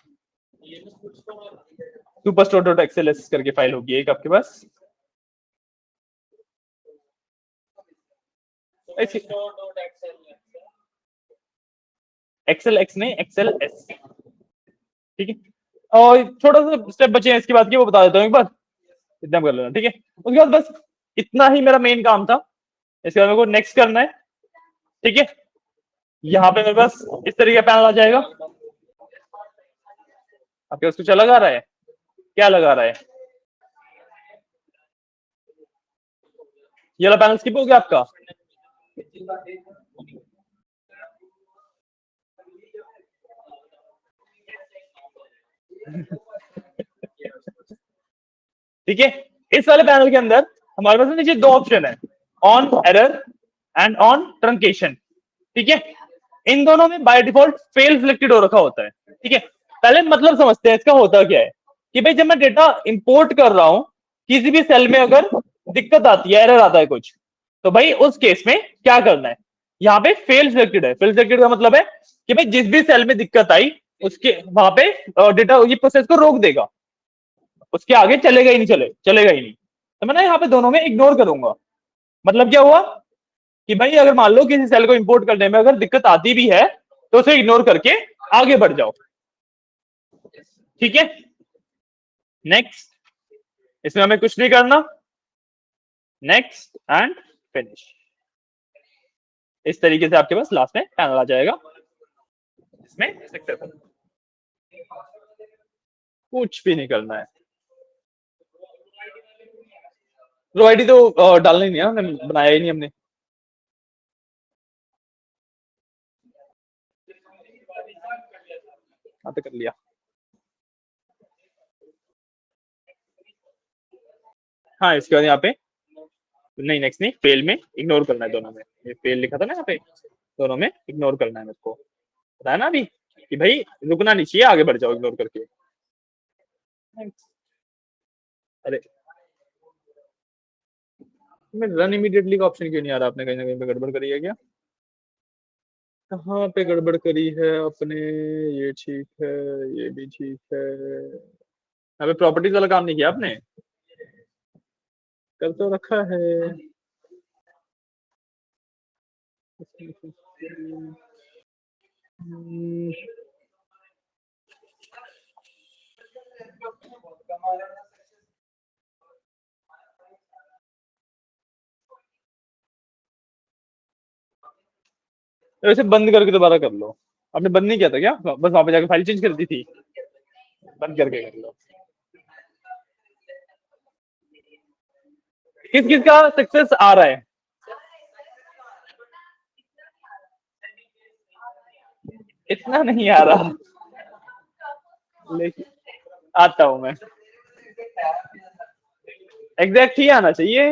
सुपरस्टोर डॉट एक्सएलएस करके फाइल होगी एक आपके पास। एक्सेल एक्स नहीं, एक्सेल एस। ठीक है, और छोटा सा स्टेप बचे हैं इसके बाद की, वो बता देता हूँ एक बार, इतना कर लेना। ठीक है, उसके बाद बस इतना ही मेरा मेन काम था। इसके बाद मेरे को नेक्स्ट करना है। ठीक है, यहाँ पे मेरे पास इस तरीके का पैनल आ जाएगा। आपके पास कुछ अलग आ रहा है, क्या लगा रहा है? ये वाला पैनल स्किप हो गया आपका। ठीक है, इस वाले पैनल के अंदर हमारे पास नीचे दो ऑप्शन है, on error and on truncation. ठीक है, इन दोनों में बाय डिफॉल्ट फेल सिलेक्टेड हो रखा होता है। ठीक है, पहले मतलब समझते हैं इसका होता क्या है, कि भाई जब मैं डेटा इंपोर्ट कर रहा हूं, किसी भी सेल में अगर दिक्कत आती है, एरर आता है कुछ, तो भाई उस केस में क्या करना है, यहाँ पे फेल सिलेक्टेड है। फेल सिलेक्टेड का मतलब है कि भाई जिस भी सेल में दिक्कत आई, उसके वहां पे डेटा ये प्रोसेस को रोक देगा, उसके आगे चलेगा ही नहीं, चलेगा ही नहीं। तो मैं ना यहाँ पे दोनों में इग्नोर करूंगा। मतलब क्या हुआ कि भाई अगर मान लो किसी सेल को इंपोर्ट करने में अगर दिक्कत आती भी है, तो उसे इग्नोर करके आगे बढ़ जाओ। ठीक है, नेक्स्ट, इसमें हमें कुछ नहीं करना, नेक्स्ट एंड फिनिश। इस तरीके से आपके पास लास्ट में पैनल आ जाएगा, इसमें सक्सेसफुल। कुछ भी नहीं करना है। रो आईडी तो डालना ही नहीं है, हमने बनाया ही नहीं हमने। हाँ तो कर लिया। हाँ, इसके बाद यहाँ पे नहीं, नेक्स्ट नहीं, फेल में इग्नोर करना है दोनों में। ये फेल लिखा था ना यहाँ पे, दोनों में इग्नोर करना है मेरे को, बताया ना अभी कि भाई रुकना नहीं चाहिए, आगे बढ़ जाओ इग्नोर करके। अरे मैं रन इमीडिएटली का ऑप्शन क्यों नहीं आ रहा? आपने कहीं ना कहीं पे गड़बड़ करी है क्या? कहाँ पे गड़बड़ करी है अपने? ये ठीक है, ये भी ठीक है। अबे प्रॉपर्टीज वाला काम नहीं किया आपने? कर तो रखा है। हम्म, वैसे बंद करके दोबारा कर लो। आपने बंद नहीं किया था क्या? बस वहां पे जाके फाइल चेंज कर दी थी। बंद करके कर लो। किस किस का सक्सेस आ रहा है? इतना नहीं आ रहा, लेकिन आता हूं मैं। एग्जैक्ट ही आना चाहिए।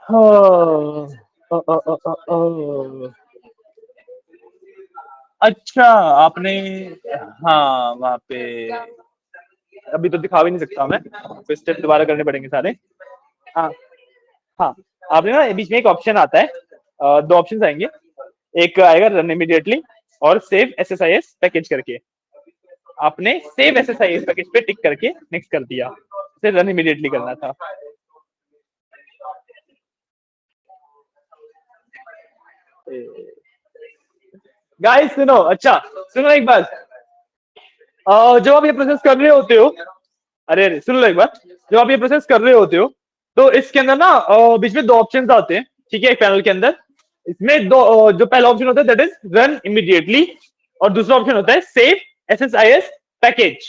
हाँ, अच्छा आपने, हाँ वहाँ पे अभी तो दिखा भी नहीं सकता मैं, तो स्टेप दोबारा करने पड़ेंगे सारे। हाँ हाँ, आपने ना बीच में एक ऑप्शन आता है, दो ऑप्शन आएंगे। एक आएगा रन इमीडिएटली और सेव एसएसआईएस पैकेज करके। आपने सेव एसएसआईएस पैकेज पे टिक करके नेक्स्ट कर दिया, फिर रन इमीडिएटली करना था। गाइस सुनो, अच्छा सुनो एक बात। जब आप ये प्रोसेस कर रहे होते हो, अरे अरे सुन लो एक बार। जब आप ये प्रोसेस कर रहे होते हो तो इसके अंदर ना बीच में दो ऑप्शंस आते हैं, ठीक है, एक पैनल के अंदर। इसमें दो जो पहला ऑप्शन होता है दैट इज रन इमीडिएटली, और दूसरा ऑप्शन होता है सेव एसएसआईएस पैकेज।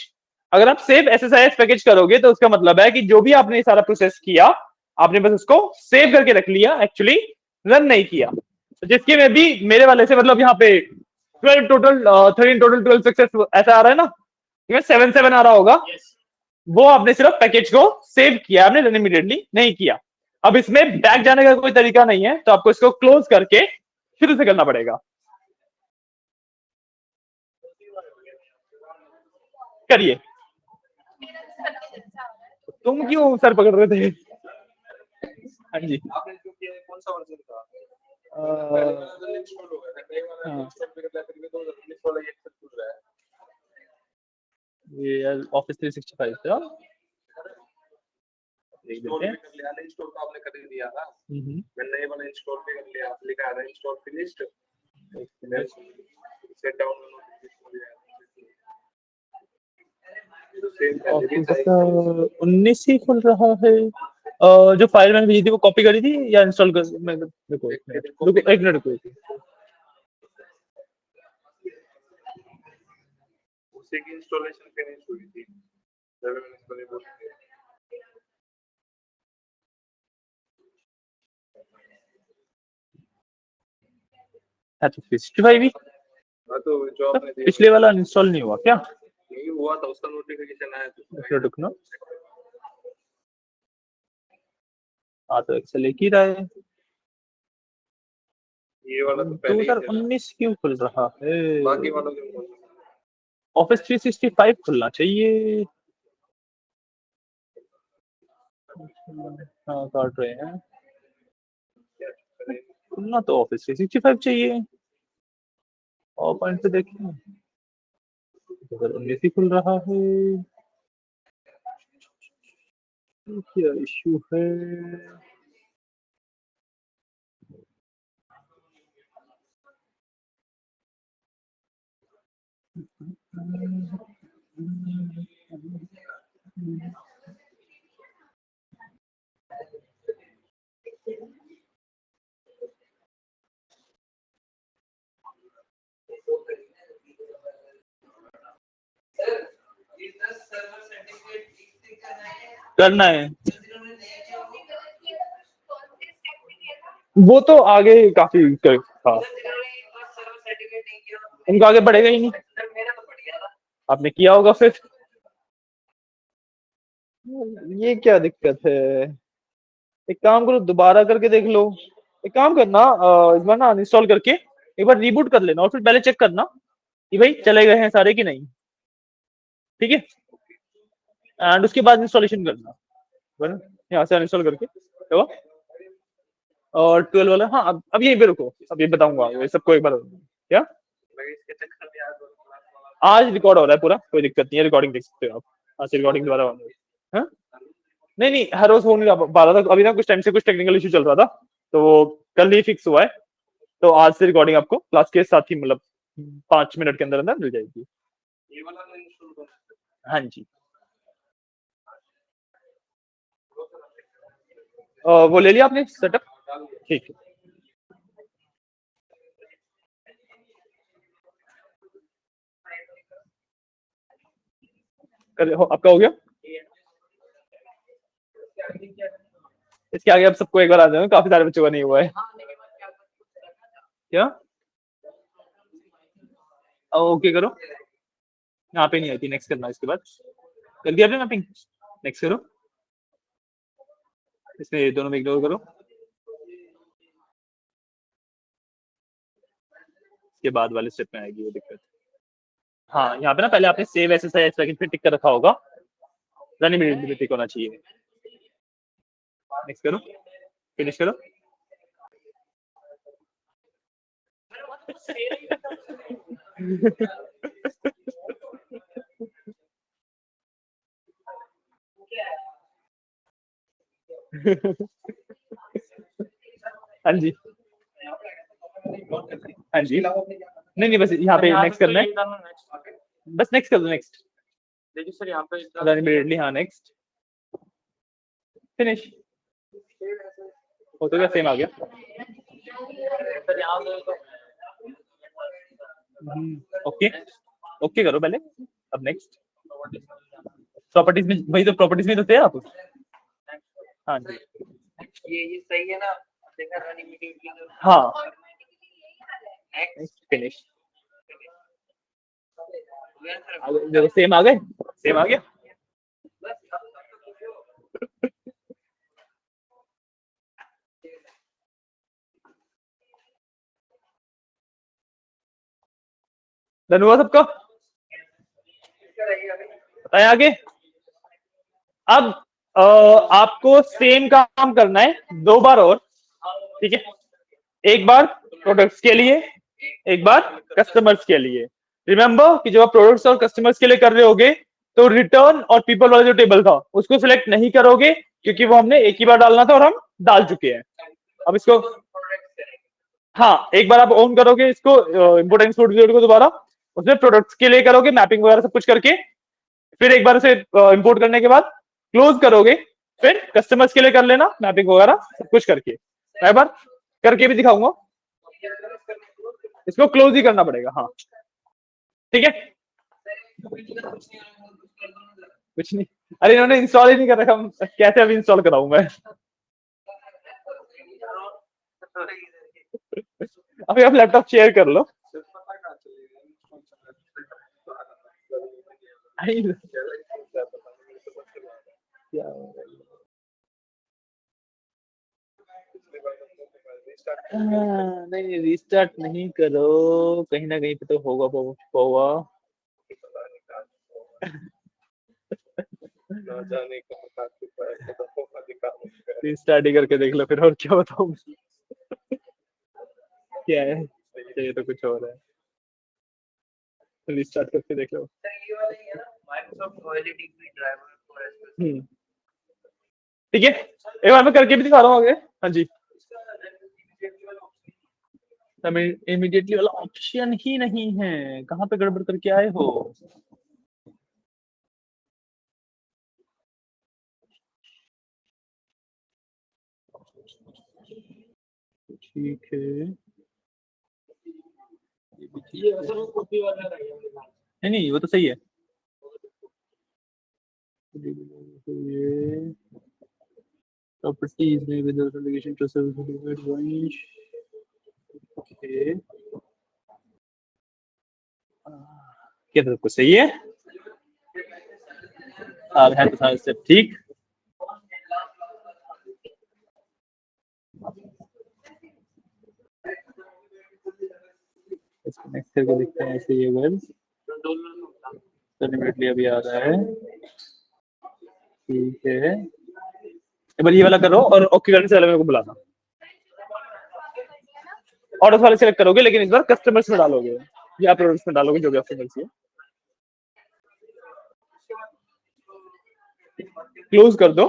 अगर आप सेव एसएसआईएस पैकेज करोगे तो उसका मतलब है कि जो भी आपने सारा प्रोसेस किया, आपने बस उसको सेव करके रख लिया, एक्चुअली रन नहीं किया। तो जिसके में भी मेरे वाले से मतलब यहाँ पे 12 टोटल, 13 टोटल 12 सक्सेस ऐसा आ रहा है ना, 7-7 आ रहा होगा। वो आपने सिर्फ पैकेज को सेव किया, आपने रन इमीडिएटली नहीं किया। अब इसमें बैक जाने का कोई तरीका नहीं है, तो आपको इसको क्लोज करके शुरू से करना पड़ेगा। करिए। तुम क्यों सर पकड़ रहे थे? हाँ जी। कौन सा वर्जन था? ये ऑफिस 365 था। इंस्टॉल भी कर लिया, इंस्टॉल तो आपने कर ही दिया था। मैंने नए वाला इंस्टॉल भी कर लिया, लिखा है install finished. Set down office 19 ही खुल रहा है। जो फाइल मैंने भेजी थी वो कॉपी करी थी या इंस्टॉल कर? मैं देखो एक मिनट रुको, एक मिनट रुको। उसी की इंस्टॉलेशन फिनिश हुई थी जब मैंने इसको नहीं बोला। अच्छा 65 ही। हाँ तो जो आपने पिछले वाला इंस्टॉल नहीं हुआ क्या? नहीं हुआ था, उसका नोटिफिकेशन आया था। रुकना, हाँ तो एक्सेल एक ही रहा है। ये वाला तो 2019 क्यों खुल रहा है? बाकी वालों के ऑफिस 365 खुलना चाहिए। हाँ काट रहे हैं, खुलना तो ऑफिस 365 चाहिए। और पॉइंट पे देखिए, 2019 ही खुल रहा है, क्या इश्यू है? करना है वो तो आगे काफी था, उनको आगे बढ़ेगा ही नहीं। आपने किया होगा फिर। ये क्या दिक्कत है? एक काम करो, दोबारा करके देख लो। एक काम करना, इस बार ना अनइंस्टॉल करके एक बार रीबूट कर लेना और फिर पहले चेक करना कि भाई चले गए हैं सारे कि नहीं। ठीक है, एंड उसके बाद इंस्टॉलेशन करना। बराबर? यहाँ से अनइंस्टॉल करके तो, और 12 वाला, हाँ अब यहीं पे रुको, अब ये बताऊंगा ये सबको एक बार। क्या? आज रिकॉर्ड हो रहा है पूरा, कोई दिक्कत नहीं है, रिकॉर्डिंग देख सकते हो आप। आज से रिकॉर्डिंग दोबारा ऑन होगी। हाँ? नहीं नहीं, हर रोज हो नहीं पा रहा था अभी ना, कुछ टाइम से कुछ टेक्निकल इशू चल रहा था, तो वो कल ही फिक्स हुआ है। तो आज से रिकॉर्डिंग आपको क्लास के साथ ही, मतलब 5 मिनट के अंदर अंदर मिल जाएगी। हाँ जी। वो ले लिया आपने सेटअप? ठीक है। आपका हो गया? इसके आगे अब सबको एक बार आ जाए, काफी सारे बच्चों का नहीं हुआ है। क्या? ओके करो। यहाँ पे नहीं आई थी, नेक्स्ट करना इसके बाद। कर दिया आपने मैपिंग? नेक्स्ट करो, इसमें दोनों में इग्नोर करो। इसके बाद वाले स्टेप में आएगी वो दिक्कत। हाँ, यहाँ पे ना पहले आपने सेव एसएसआई सेकंड पे टिक कर रखा होगा, रन इमीडिएटली पे टिक होना चाहिए। नेक्स्ट करो, फिनिश करो। हाँ जी, हाँ जी। नहीं नहीं, बस यहाँ पे नेक्स्ट करना है, बस नेक्स्ट कर दो, नेक्स्ट। देखिए सर यहाँ पे रन इमीडिएटली, हाँ नेक्स्ट, फिनिश। हो तो क्या, सेम आ गया। ओके, ओके करो पहले, अब नेक्स्ट। प्रॉपर्टीज में, वही तो प्रॉपर्टीज में तो थे आप। हाँ जी, ये सही है ना? हाँ, फिनिश। देखो सेम आ गए, सेम आ गया। डन हुआ सबका? बताएं आगे। अब आपको सेम काम करना है 2 बार और, ठीक है? एक बार प्रोडक्ट्स के लिए, एक बार कस्टमर्स के लिए। रिमेंबर कि जब आप प्रोडक्ट्स और कस्टमर्स के लिए कर रहे होगे तो रिटर्न और पीपल वाला जो टेबल था उसको सिलेक्ट नहीं करोगे, क्योंकि वो हमने एक ही बार डालना था और हम डाल चुके हैं। अब इसको, हाँ एक बार आप ऑन करोगे इसको, इम्पोर्ट एक्सपोर्ट को दोबारा, उसमें प्रोडक्ट्स के लिए करोगे मैपिंग वगैरह सब कुछ करके, फिर एक बार उसे इंपोर्ट करने के बाद क्लोज करोगे, फिर कस्टमर्स के लिए कर लेना मैपिंग वगैरह सब कुछ करके। मैं एक बार करके भी दिखाऊंगा, इसको क्लोज ही करना पड़ेगा। हाँ ठीक है, कुछ नहीं। अरे इन्होंने इंस्टॉल ही नहीं कर रखा, कैसे अभी इंस्टॉल कराऊं मैं? अभी आप लैपटॉप शेयर कर लो। नहीं, रीस्टार्ट नहीं करो, कहीं ना कहीं पे तो होगा होगा। रीस्टार्ट ही करके देख लो फिर, और क्या बताऊं। क्या है, ये तो कुछ और है। रिस्टार्ट करके देख लो। हम्म, ठीक है, एक बार मैं करके भी दिखा रहा हूँ आगे। हाँ जी, इमीडिएटली वाला ऑप्शन ही नहीं है, कहाँ पे गड़बड़ करके आए हो? ठीक है, नहीं नहीं वो तो सही है। ये प्रॉपर्टीज में with application to service range. Okay, क्या तो कुछ सही है। है तो सारे स्टेप ठीक। इसको नेक्स्ट करके देखते हैं ऐसे ये वर्ड्स इमीडिएटली अभी आ रहा है। ठीक है, एक बार ये वाला करो और ओके करने से पहले मेरे को बुलाना। ऑर्डर्स वाले सिलेक्ट करोगे लेकिन इस बार कस्टमर्स में डालोगे या प्रोडक्ट्स में डालोगे, जो भी आपको मिलती है। क्लोज कर दो,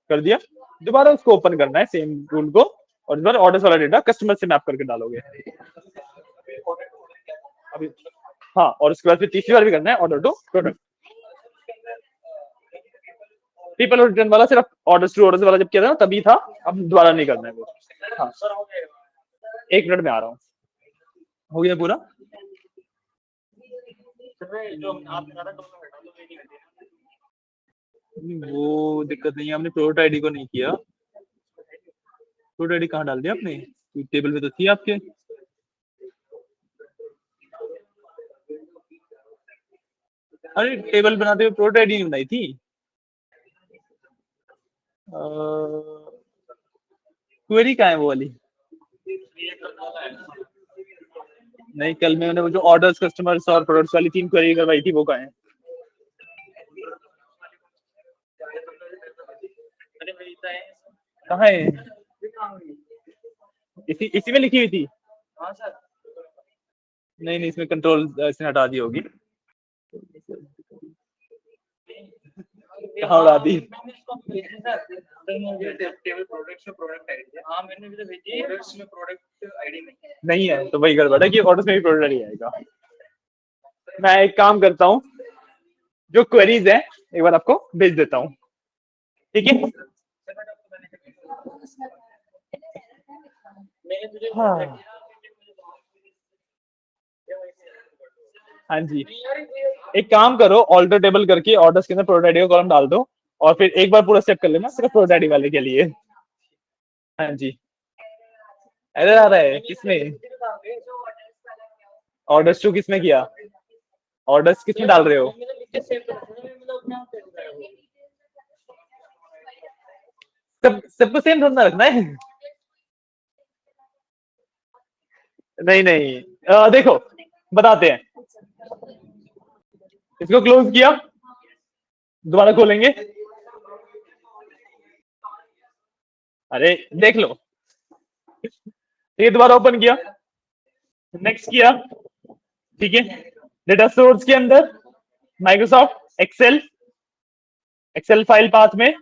कर दिया। दोबारा उसको ओपन करना है सेम रूल को, और इस बार ऑर्डर्स वाला डेटा कस्टमर से मैप करके डालोगे अभी। हाँ, और उसके बाद फिर तीसरी बार भी करना है ऑर्डर टू प्रोडक्ट। पीपल और रिटर्न वाला सिर्फ ऑर्डर्स टू ऑर्डर्स वाला जब किया था ना तभी था, अब दोबारा नहीं करना है वो। हाँ, 1 मिनट में आ रहा हूँ। हो गया पूरा? वो दिक्कत नहीं है, हमने प्रोडक्ट आईडी को नहीं किया। प्रोडक्ट आईडी कहाँ डाल दिया आपने? टेबल में तो थी आपके। अरे टेबल बनाते हुए प्रोडक्ट आईडी नहीं बनाई थी। क्वेरी कहाँ है वो वाली? नहीं, कल मैंने वो जो ऑर्डर्स कस्टमर्स और प्रोडक्ट्स वाली 3 क्वेरी करवाई थी वो कहाँ है? कहाँ है? इसी में लिखी हुई थी। नहीं नहीं, इसमें कंट्रोल इसने हटा दी होगी। कहाँ उड़ा दी? नहीं है तो वही गड़बड़ है कि ऑर्डर्स में भी प्रोडक्ट आईडी आएगा। मैं एक काम करता हूँ, जो क्वेरीज है एक बार आपको भेज देता हूँ, ठीक है? हाँ हाँ जी, एक काम करो, ऑल्टर टेबल करके ऑर्डर्स के अंदर प्रोडक्ट आईडी का कॉलम डाल दो, और फिर एक बार पूरा स्टेप कर लेना सिर्फ प्रोडक्ट आईडी वाले के लिए। हाँ जी, एरर आ रहा है किसमें? ऑर्डर्स टू किसमें किया? ऑर्डर्स किसमें डाल रहे हो? सबको सेम थोड़ा रखना है। नहीं नहीं, देखो बताते हैं। इसको क्लोज किया, दोबारा खोलेंगे। अरे देख लो, ये दोबारा ओपन किया, नेक्स्ट किया, ठीक है? डेटा सोर्स के अंदर Microsoft excel, excel file path में,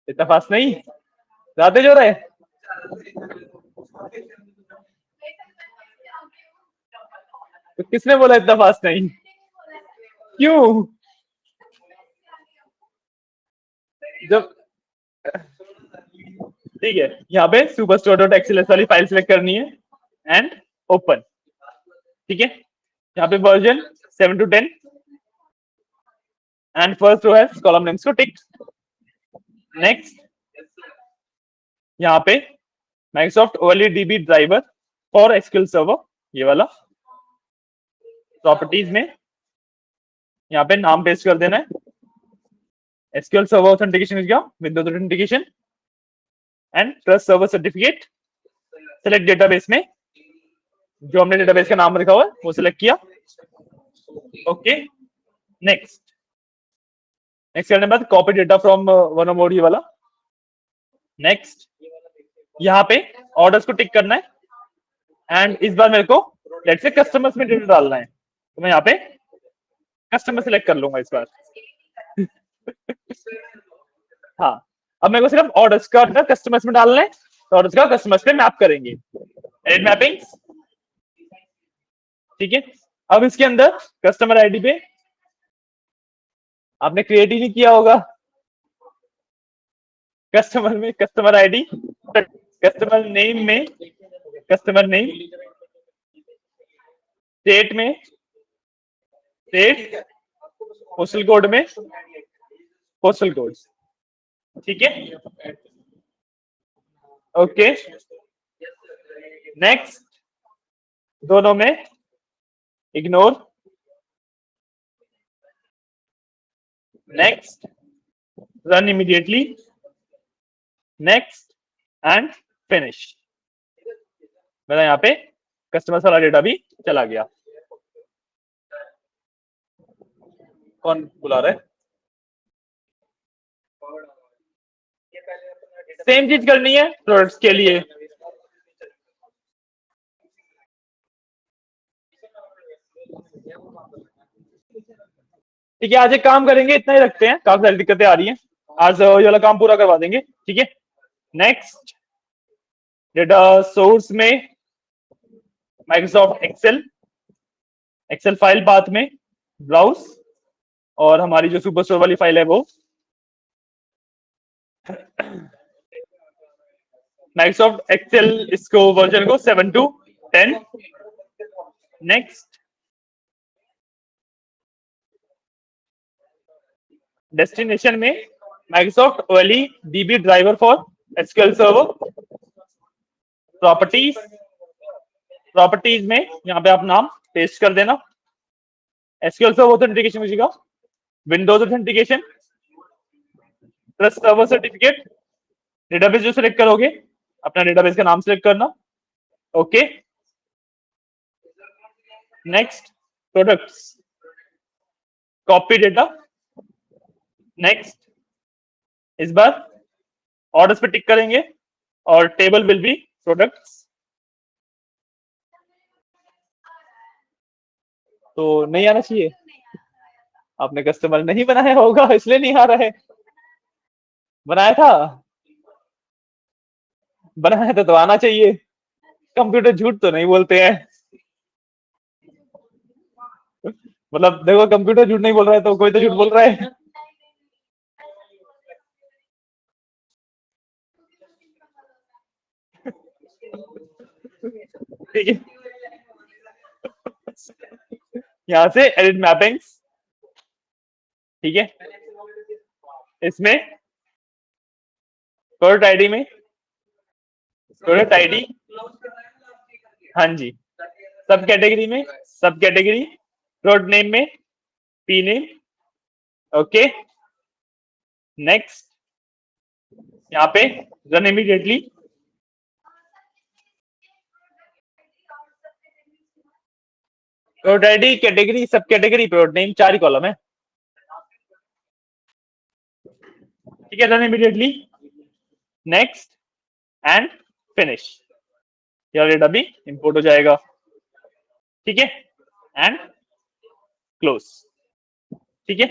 इतना फास्ट नहीं, ज्यादा जो रहा है। तो किसने बोला इतना फास्ट नहीं? क्यों? जब ठीक है, यहाँ पे सुपरस्टोर डॉट एक्सएलएस वाली फाइल सेलेक्ट करनी है एंड ओपन, ठीक है? यहाँ पे version 7 to 10 and first row है कॉलम नेम्स को टिक। नेक्स्ट, यहाँ पे Microsoft OLE DB driver for SQL server, ये वाला प्रॉपर्टीज में यहाँ पे नाम पेस्ट कर देना है, एसक्यूएल सर्वर ऑथेंटिकेशन इज गया, Windows authentication and trust server certificate. Select database में जो हमने डेटाबेस का नाम रखा हुआ है वो सिलेक्ट किया, ओके। नेक्स्ट करने के बाद copy data from one mod, ये वाला। नेक्स्ट, यहाँ पे ऑर्डर्स को टिक करना है एंड इस बार मेरे को लेट्स से कस्टमर्स में डेटा डालना है, तो मैं यहाँ पे कस्टमर सेलेक्ट कर लूंगा इस बार। हाँ, अब मेरे को सिर्फ ऑर्डर्स का कस्टमर्स में डालना है, तो ऑर्डर्स का कस्टमर्स पे मैप करेंगे, एड मैपिंग्स, ठीक है? अब इसके अंदर कस्टमर आईडी पे आपने क्रिएट ही नहीं किया होगा, कस्टमर में कस्टमर आईडी, कस्टमर नेम में कस्टमर नेम, स्टेट में स्टेट, पोस्टल कोड में पोस्टल कोड, ठीक है? ओके, नेक्स्ट, दोनों में ignore, next, run immediately, next and finish। मेरा यहाँ पे कस्टमर सारा डेटा भी चला गया। कौन बुला रहा है? सेम चीज करनी है प्रोडक्ट्स के लिए। ठीक है, आज एक काम करेंगे, इतना ही रखते हैं, काफी सारी दिक्कतें आ रही हैं, आज ये वाला काम पूरा करवा देंगे। ठीक है, नेक्स्ट, डेटा सोर्स में Microsoft excel, excel file path में ब्राउज, और हमारी जो सुपर स्टोर वाली फाइल है वो माइक्रोसॉफ्ट एक्सेल, इसको वर्जन को 7 to 10। नेक्स्ट, डेस्टिनेशन में Microsoft OLE DB driver for SQL server. Properties, properties में यहाँ पे आप नाम पेस्ट कर देना। एसक्यूएल सर्वर ऑथेंटिकेशन मुझेगा, windows authentication, trust server certificate, database जो सिलेक्ट करोगे अपना डेटाबेस का नाम सिलेक्ट करना। Okay, next, products, copy data. Next, इस बार ऑर्डर्स पे टिक करेंगे और टेबल विल बी प्रोडक्ट्स। तो नहीं आना चाहिए, आपने कस्टमर नहीं बनाया होगा इसलिए नहीं आ रहा है। बनाया था, बनाया था तो आना चाहिए। कंप्यूटर झूठ तो नहीं बोलते हैं। मतलब देखो, कंप्यूटर झूठ नहीं बोल रहा है तो कोई तो झूठ बोल रहा है। ठीक है, यहां से एडिट मैपिंग्स। ठीक है, इसमें प्रोडक्ट आईडी में, प्रोडक्ट आईडी, हाँ जी, सब कैटेगरी में, सब कैटेगरी, प्रोडक्ट नेम में पी नेम। ओके, नेक्स्ट, यहाँ पे run immediately. Product ID, category, सब कैटेगरी, प्रोडक्ट नेम, 4 ही कॉलम है। ठीक है, run immediately, next and finish. यह डेटा भी इंपोर्ट हो जाएगा। ठीक है, एंड क्लोज। ठीक है,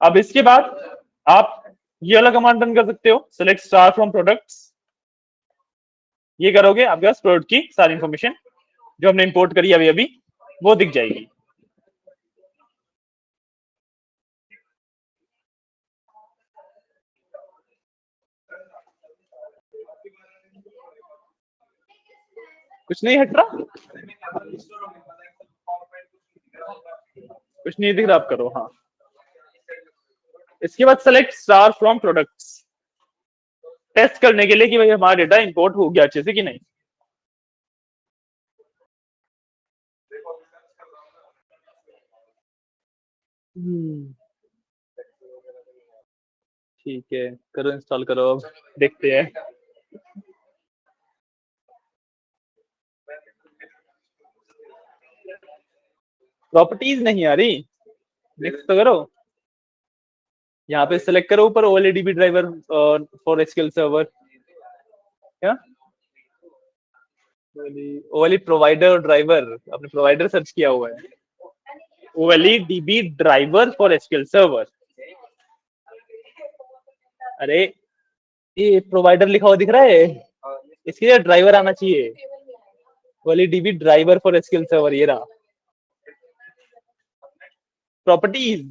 अब इसके बाद आप ये वाला कमांड रन कर सकते हो, सेलेक्ट स्टार फ्रॉम प्रोडक्ट्स। ये करोगे आपके पास प्रोडक्ट की सारी इंफॉर्मेशन जो हमने इंपोर्ट करी अभी अभी वो दिख जाएगी। कुछ नहीं हट रहा, कुछ नहीं दिख रहा, आप करो। हाँ, इसके बाद select star from products, test करने के लिए कि भाई हमारा डेटा इंपोर्ट हो गया अच्छे से कि नहीं। ठीक है, करो, इंस्टॉल करो, अब देखते हैं। प्रॉपर्टीज नहीं आ रही, नेक्स्ट तो करो। यहाँ पे सेलेक्ट करो ऊपर ओएलईडीबी ड्राइवर फॉर एसक्यूएल सर्वर। क्या ओएलई प्रोवाइडर और ड्राइवर, आपने प्रोवाइडर सर्च किया हुआ है। ओएलईडीबी ड्राइवर फॉर एसक्यूएल सर्वर। अरे ये प्रोवाइडर लिखा हुआ दिख रहा है, इसके लिए ड्राइवर आना चाहिए। ओएलईडीबी ड्राइवर फॉर एसक्यूएल सर्वर, ये रहा। प्रॉपर्टीज,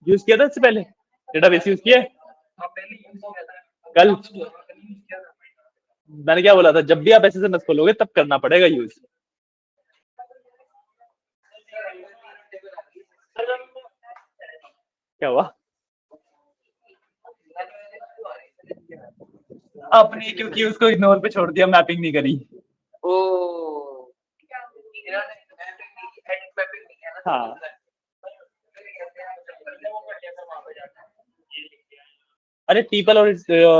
यूज किया था इससे पहले, डेटाबेस यूज किया है कल। मैंने क्या बोला था, जब भी आप एसएसएमएस खोलोगे तब करना पड़ेगा यूज। क्या हुआ? आपने क्योंकि उसको इग्नोर पे छोड़ दिया, मैपिंग नहीं करी। ओ हाँ अरे पीपल और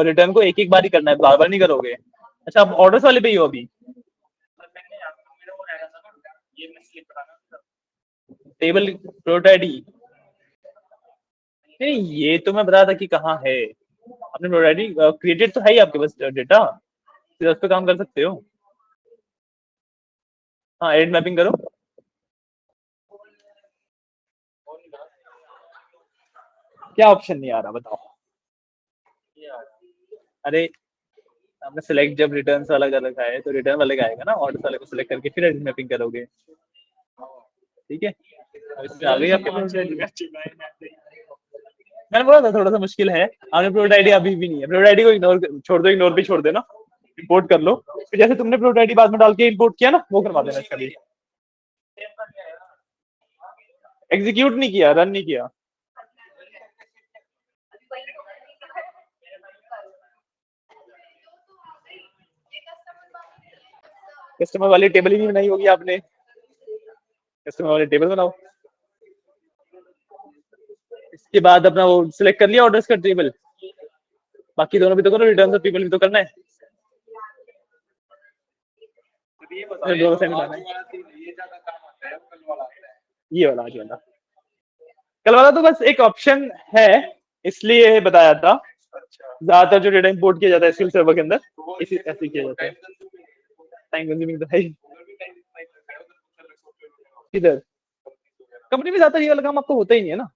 रिटर्न को एक एक बार ही करना है, बार बार नहीं करोगे। अच्छा आप ऑर्डर्स वाले पे ही हो अभी। टेबल प्रोटोटाइडी नहीं, ये तो मैं बता था कि कहाँ है। आपने प्रोटोटाइडी क्रिएटेड तो है ही आपके पास डेटा, फिर उस पर काम कर सकते हो। हाँ एड मैपिंग करो। क्या ऑप्शन नहीं आ रहा बताओ। अरे आपने सिलेक्ट जब रिटर्न वाला कर रखा है तो रिटर्न वाले का आएगा ना, ऑर्डर वाले को सिलेक्ट करके फिर एड मैपिंग करोगे। ठीक है अब इसमें आ गई आपके पास। मैंने बोला था थोड़ा सा मुश्किल है। आपने प्रोडक्ट आईडी अभी भी नहीं है, प्रोडक्ट आईडी को इग्नोर छोड़ दो, इग्नोर पे छोड़ देना, इंपोर्ट कर लो। फिर जैसे तुमने प्रोडक्ट आईडी बाद में डाल के इंपोर्ट किया ना, वो करवा देना इसका भी। एग्जीक्यूट नहीं किया, रन नहीं किया। कस्टमर वाली टेबल ही नहीं बनाई होगी आपने, कस्टमर वाली टेबल बनाओ। इसके बाद अपना वो सिलेक्ट कर लिया ऑर्डर्स का टेबल, बाकी दोनों भी तो करो, रिटर्न और पीपल भी तो करना है। दोनों सेम बनाना है। ये वाला आज वाला, कल वाला तो बस एक ऑप्शन है इसलिए बताया था। ज्यादातर जो डेटा इंपोर्ट किया जाता है एसक्यूएल सर्वर के अंदर इसी ऐसे किया जाता है। टाइम कंज्यूमिंग तो है ही। इधर कंपनी में ज्यादा ये वाला काम आपको होता ही नहीं है ना,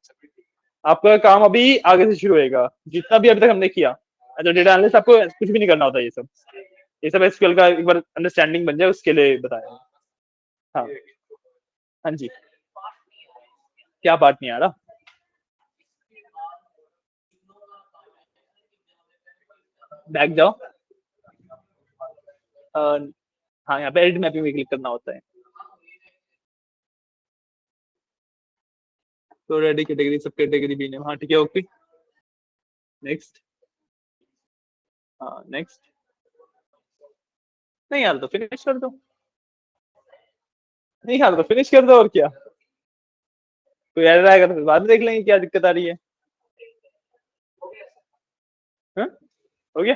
आपका काम अभी आगे से शुरू होएगा, जितना भी अभी तक हमने किया। अच्छा डेटा एनालिस्ट आपको कुछ भी नहीं करना होता, ये सब एसक्यूएल का एक बार अंडरस्टैंडिंग बन जाए उसके लिए बताया। हाँ हाँ जी, क्या पार्ट नहीं आ रहा। बैक जाओ। हाँ यहाँ पे एडिट मैपिंग में क्लिक करना होता है। तो रेडी कैटेगरी सब कैटेगरी भी ने, हाँ ठीक है ओके नेक्स्ट। हाँ नेक्स्ट। नहीं यार तो फिनिश कर दो, नहीं यार तो फिनिश कर दो और क्या। कोई एरर आएगा तो फिर बाद में देख लेंगे क्या दिक्कत आ रही है। हाँ? हो गया,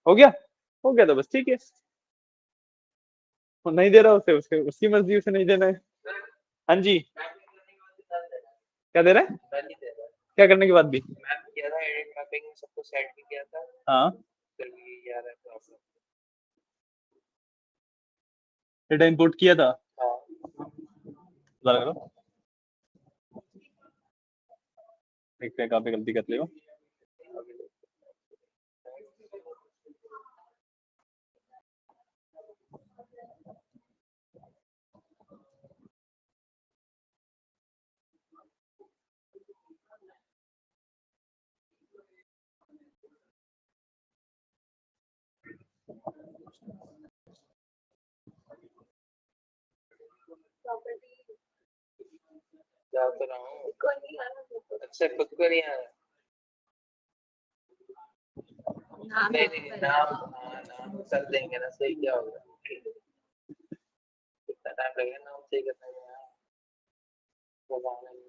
हो गया, हो गया तो बस ठीक है। वो नहीं दे रहा उसे, उसके उसकी मर्जी, उसे नहीं देना है। हाँ जी क्या दे रहा है, क्या करने के बाद भी। किया था एडिट मैपिंग में सबको सेट भी किया था, हाँ फिर भी यार है प्रॉब्लम। डेटा इंपोर्ट किया था, हाँ दोबारा करो, देखते हैं कहाँ पे गलती कर ले हो। जा तो रहा हूँ, अच्छा खुद को नहीं आ रहा। नहीं नहीं नाम, हाँ नाम कर देंगे ना, सही क्या होगा, कितना टाइम लगेगा नाम सही करने में यार, वो गाना नहीं।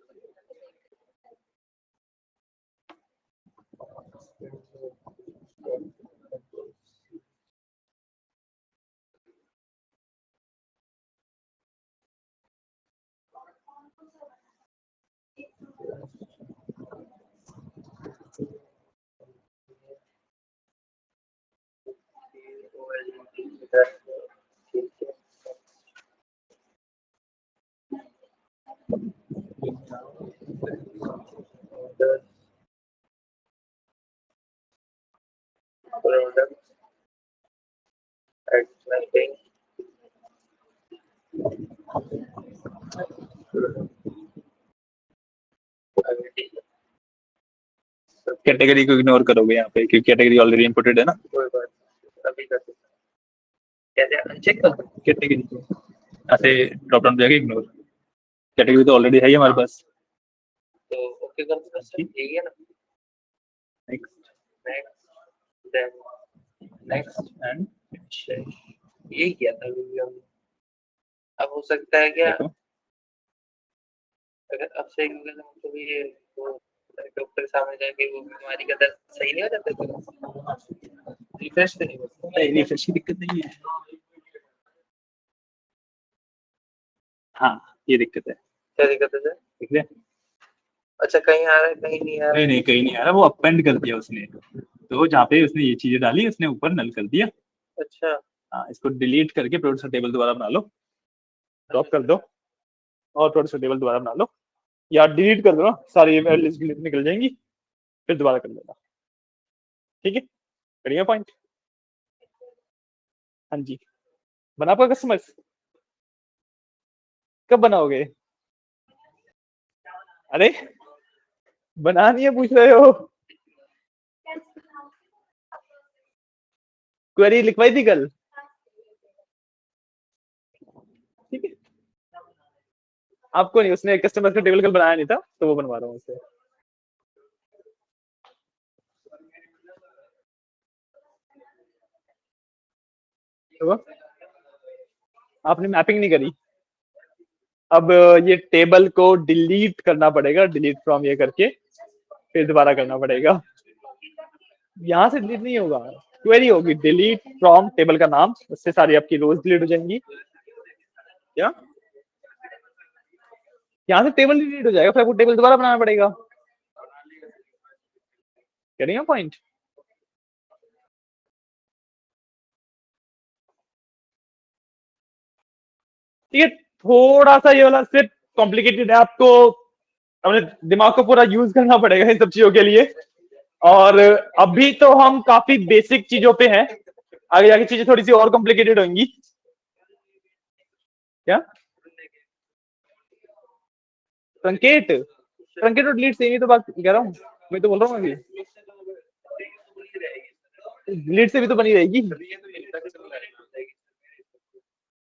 प्रोडक्ट एडमेंटिंग कैटेगरी को इग्नोर करोगे यहाँ पे क्योंकि कैटेगरी ऑलरेडी इंपोर्टेड है ना। कोई बात नहीं, अभी कर सकते कैसे अनचेक कर कैटेगरी को ऐसे ड्रॉप डाउन जाके इग्नोर, कैटेगरी तो ऑलरेडी है ही हमारे पास। तो आपके घर में बस यही है ना। Next next then next and यही किया था अभी भी हमने। अब हो सकता है क्या देखो अगर अब से मतलब ये वो डॉक्टर के सामने जाके वो बीमारी का दर्द सही नहीं हो जाता, रिफ्रेश तो नहीं होता। नहीं रिफ्रेश की दिक्कत नहीं है। हाँ ये दिक्कत है, क्या दिक्कत है सर? ठीक है। अच्छा कहीं आ रहा है कहीं नहीं आ रहा नहीं नहीं कहीं नहीं आ रहा, वो अपेंड कर दिया उसने, तो जहाँ पे उसने ये चीजें डाली उसने ऊपर नल कर दिया। अच्छा हाँ इसको डिलीट करके प्रोड्यूसर टेबल दोबारा बना लो, ड्रॉप कर दो और प्रोड्यूसर टेबल दोबारा बना लो, या डिलीट कर दो ना, सारी लिस्ट निकल जाएंगी, फिर दोबारा कर लेना, ठीक है। बढ़िया पॉइंट। हाँ जी, बना पाओगे कस्टमर्स? कब बनाओगे? अरे बना नहीं है पूछ रहे हो? क्वेरी लिखवाई थी कल, ठीक है। आपको नहीं, उसने कस्टमर का टेबल कल बनाया नहीं था तो वो बनवा रहा हूँ उससे। तो आपने मैपिंग नहीं करी, अब ये टेबल को डिलीट करना पड़ेगा, डिलीट फ्रॉम ये करके फिर दोबारा करना पड़ेगा। यहाँ से डिलीट नहीं होगा, क्वेरी होगी डिलीट फ्रॉम टेबल का नाम, उससे सारी आपकी रोज डिलीट हो जाएंगी। क्या यहाँ से टेबल डिलीट हो जाएगा, फिर आपको टेबल दोबारा बनाना पड़ेगा। कह रही पॉइंट? ठीक है, थोड़ा सा ये वाला स्टेप कॉम्प्लिकेटेड है, आपको अपने दिमाग को पूरा यूज करना पड़ेगा इन सब चीजों के लिए। और अभी तो हम काफी बेसिक चीजों पे हैं, आगे जाके चीजें थोड़ी सी और कॉम्प्लिकेटेड होंगी। क्या ट्रंकेट? ट्रंकेट और डिलीट सेम ही तो बात कह रहा हूँ, मैं तो बोल रहा हूँ अभी डिलीट से भी तो बनी रहेगी,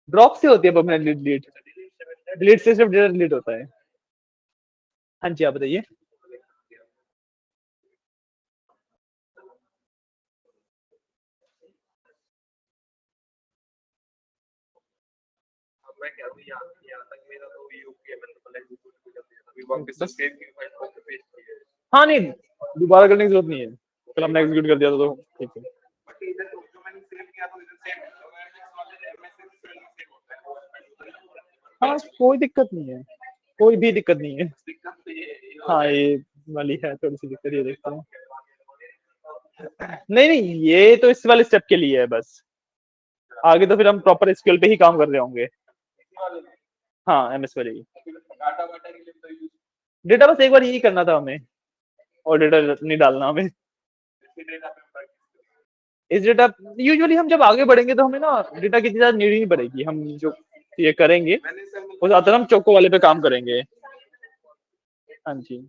ड्रॉप से होती है परमानेंट डिलीट, डिलीट से सिर्फ डेटा डिलीट होता है। हाँ जी आप बताइए। मैं क्या हूँ यहाँ तक मेरा तो यूपीएमएल मतलब एग्जीक्यूट कर दिया था, अभी वापस से सेव की फाइल कॉपी पेस्ट की है। हाँ नहीं दोबारा करने की जरूरत नहीं है, कल हमने एग्जीक्यूट कर दिया था तो ठीक है। बट इधर तो जो मैंने सेव किया तो इधर सेव अवेयरनेस वाले एमएसएस सेव होता है। हाँ कोई दिक्कत नहीं है, कोई भी दिक्कत नहीं है। दिक्कत तो ये हाँ ये वाली है थोड़ी सी दिक्कत, ये देखता हूँ। नहीं नहीं ये तो इस वाले स्टेप के लिए है बस, आगे तो फिर हम प्रॉपर एसक्यूएल पे ही काम कर रहे होंगे। हाँ एमएस वाले ही डाटा वाटा के लिए तो यूज डेटा, बस एक बार यही करना था हमें, और डेटा नहीं डालना हमें। डेटा पे इस डेटा यूजुअली हम जब आगे बढ़ेंगे तो हमें ना डेटा की ज्यादा नीड ही नहीं पड़ेगी, हम जो ये करेंगे वो ज्यादातर हम चौको वाले पे काम करेंगे। हाँ जी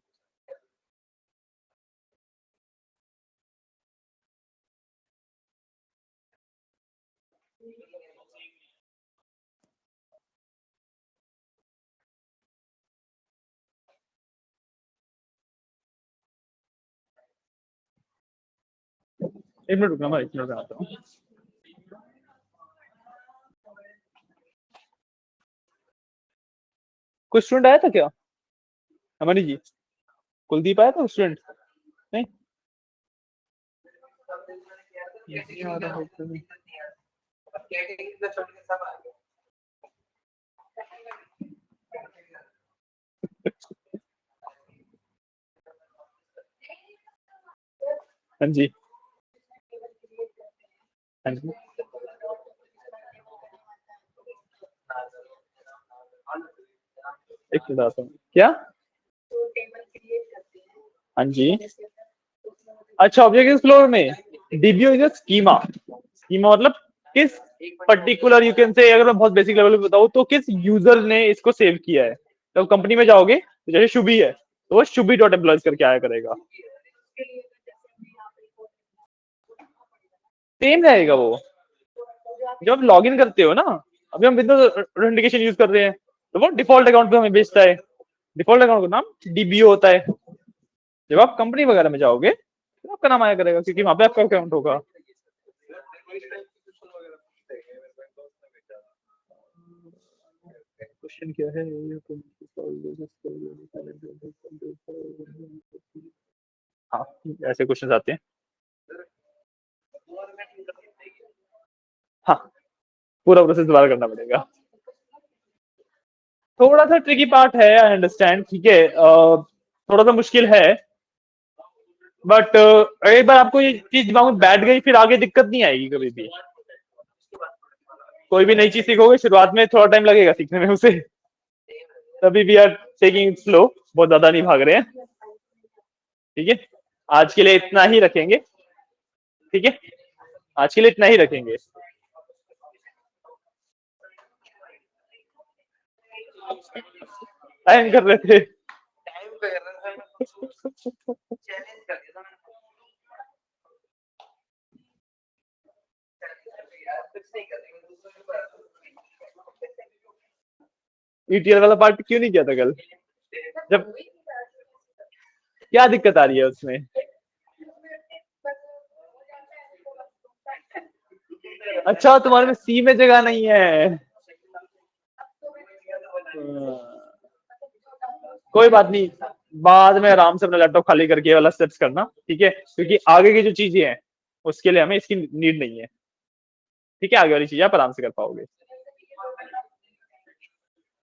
एक मिनट रुकना, मैं एक मिनट में आता हूँ। कोई स्टूडेंट आया था क्या अमनी जी? कुलदीप आया था स्टूडेंट? नहीं नहीं आ रहा होगा। कैटेगरी छोड़ के सब आ गए। हाँ जी हाँ जी एक मिनट आता हूँ। क्या? हाँ जी अच्छा, ऑब्जेक्ट एक्सप्लोरर में DBO is a schema. Schema मतलब किस पर्टिकुलर, यू कैन से, अगर मैं बहुत बेसिक लेवल पे बताऊं तो किस यूजर ने इसको सेव किया है। तो कंपनी में जाओगे तो जैसे शुभी है तो वो शुभी डॉट एम्प्लॉयज करके आया करेगा, सेम रहेगा वो। जब आप लॉग इन करते हो ना, अभी हम विंडोज ऑथेंटिकेशन यूज कर रहे हैं तो वो डिफॉल्ट अकाउंट पे हमें भेजता है, डिफॉल्ट अकाउंट का नाम डीबीओ होता है। जब आप कंपनी वगैरह में जाओगे तो आपका नाम आया करेगा, क्योंकि वहां पे आपका अकाउंट होगा। क्वेश्चन क्या है? हाँ, ऐसे क्वेश्चन आते हैं। हाँ, पूरा प्रोसेस दोबारा करना पड़ेगा। थोड़ा सा ट्रिकी पार्ट है, आई अंडरस्टैंड, ठीक है, थोड़ा सा मुश्किल है, बट एक बार आपको ये चीज दिमाग में बैठ गई, फिर आगे दिक्कत नहीं आएगी कभी भी। कोई भी नई चीज सीखोगे, शुरुआत में थोड़ा टाइम लगेगा सीखने में उसे, तभी we are taking it slow, बहुत ज्यादा नहीं भाग रहे हैं। ठीक है, आज के लिए इतना ही रखेंगे। ठीक है, आज के लिए इतना ही रखेंगे। टाइम कर रहे थे। टाइम पे कर रहा था, चैलेंज कर दिया था यार, कुछ नहीं करेंगे दूसरों के पास। ईटीएल वाला पार्ट क्यों नहीं किया था कल? जब क्या दिक्कत आ रही है उसमें? अच्छा, तुम्हारे में सी में जगह नहीं है। कोई बात नहीं, बाद में आराम से अपना लैपटॉप खाली करके ये वाला स्टेप्स करना, ठीक है, क्योंकि आगे की जो चीजें हैं उसके लिए हमें इसकी नीड नहीं है। ठीक है, आगे वाली चीजें आप आराम से कर पाओगे।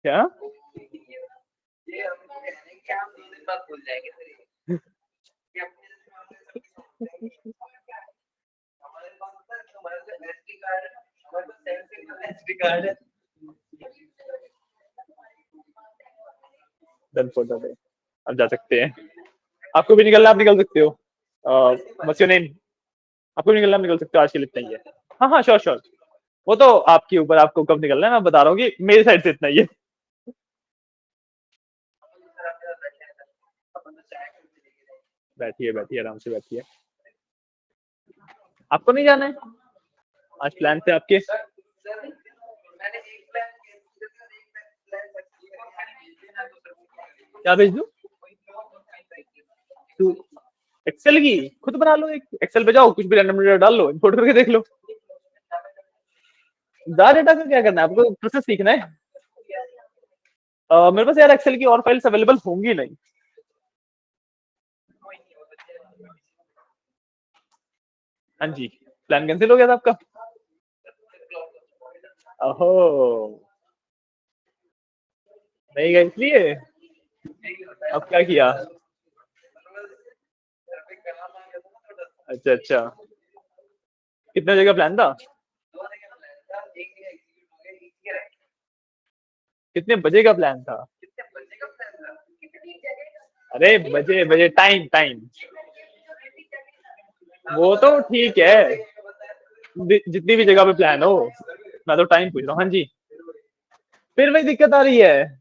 क्या? ये हम कहने के हम 2 दिन बाद भूल जाएंगे फिर ये अपने हमारे पास होता है, हमारे पास एसडी कार्ड है, हमारे पास 7 का एसडी कार्ड है। डन फॉर द डे, अब जा सकते हैं। आपको भी निकलना, आप निकल सकते हो। What's your name? आपको भी निकलना, आप निकल सकते हो, आज के लिए इतना ही है। हाँ हाँ, श्योर श्योर, वो तो आपके ऊपर, आपको कब निकलना है मैं बता रहा हूँ कि मेरी साइड से इतना ही है। बैठिए बैठिए, आराम से बैठिए। आपको नहीं जाना है? आज प्लान थे आपके। मैंने एक प्लान क्या भेज दूं? तू एक्सेल की खुद बना लो, एक एक्सेल पे जाओ, कुछ भी रैंडम डेटा डाल लो, इंपोर्ट करके देख लो। ज्यादा डेटा का क्या करना है, आपको प्रोसेस सीखना है। मेरे पास यार एक्सेल की और फाइल्स अवेलेबल होंगी नहीं। हाँ जी, प्लान कैंसिल हो गया था आपका? ओहो, नहीं गए इसलिए? अब क्या किया? अच्छा अच्छा, कितने बजे का प्लान था? कितने बजे का प्लान था? अरे बजे बजे, टाइम टाइम। वो तो ठीक है, जितनी भी जगह पे प्लान हो, मैं तो टाइम पूछ रहा हूँ। हाँ जी, फिर वही दिक्कत आ रही है।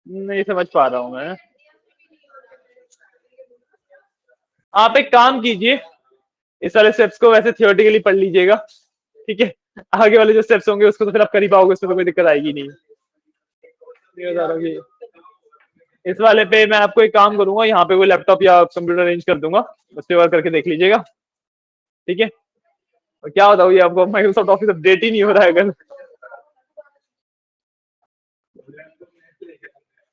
नहीं समझ पा रहा हूँ मैं। आप एक काम कीजिए, इस वाले स्टेप्स को वैसे थियोरेटिकली पढ़ लीजिएगा, ठीक है, आगे वाले जो स्टेप्स होंगे उसको तो फिर आप कर ही पाओगे, उसमें तो कोई दिक्कत आएगी नहीं। ये बता रहा हूँ कि इस वाले पे मैं आपको एक काम करूंगा, यहाँ पे कोई लैपटॉप या कंप्यूटर अरेंज कर दूंगा, उस पे वर्क करके देख लीजिएगा। ठीक है, और क्या बताऊँ, ये आपको माइक्रोसॉफ्ट ऑफिस अपडेट ही नहीं हो रहा है अगर।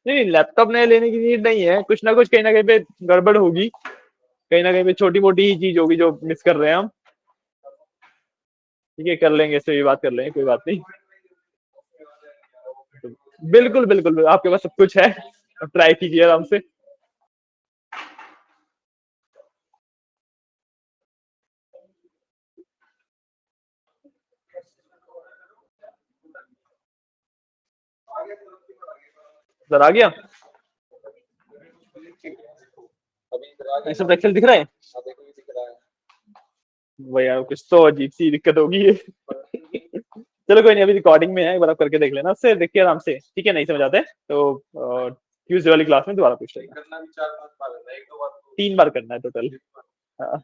नहीं, लैपटॉप नए लेने की नीड नहीं है, कुछ ना कुछ कहीं ना कहीं पे गड़बड़ होगी, कहीं ना कहीं पे छोटी मोटी ही चीज होगी जो मिस कर रहे हैं हम। ठीक है, कर लेंगे, इससे भी बात कर लेंगे, कोई बात नहीं। तो बिल्कुल बिल्कुल, आपके पास सब कुछ है, ट्राई कीजिए आराम से। सर आ गया, सब एक्सेल दिख रहा है। वही यार, कुछ तो अजीब सी दिक्कत होगी ये। चलो कोई नहीं, अभी रिकॉर्डिंग में है, एक बार आप करके देख लेना, उससे देख के आराम से, ठीक है, नहीं समझ आता है तो ट्यूसडे वाली क्लास में दोबारा पूछ लेना। 3 बार करना है टोटल। हाँ,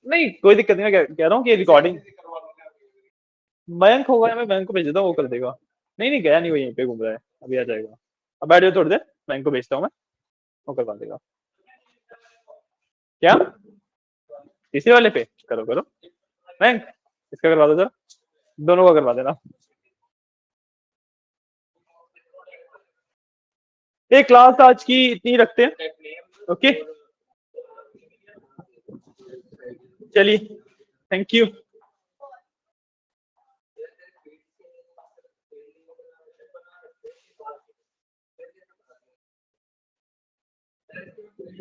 नहीं कोई दिक्कत नहीं, मैं कह रहा हूँ कि रिकॉर्डिंग, मयंक होगा, मैं मयंक को भेज देता हूँ, वो कर देगा। नहीं नहीं गया नहीं, वो यहीं पे घूम रहा है, अभी आ जाएगा। अब बैठ जाओ थोड़ी देर, बैंक को भेजता हूँ मैं, वो करवा देगा। क्या तीसरे वाले पे करो करो बैंक, इसका करवा दो जरा, दोनों का करवा देना। एक क्लास आज की इतनी रखते हैं, ओके चलिए, थैंक यू।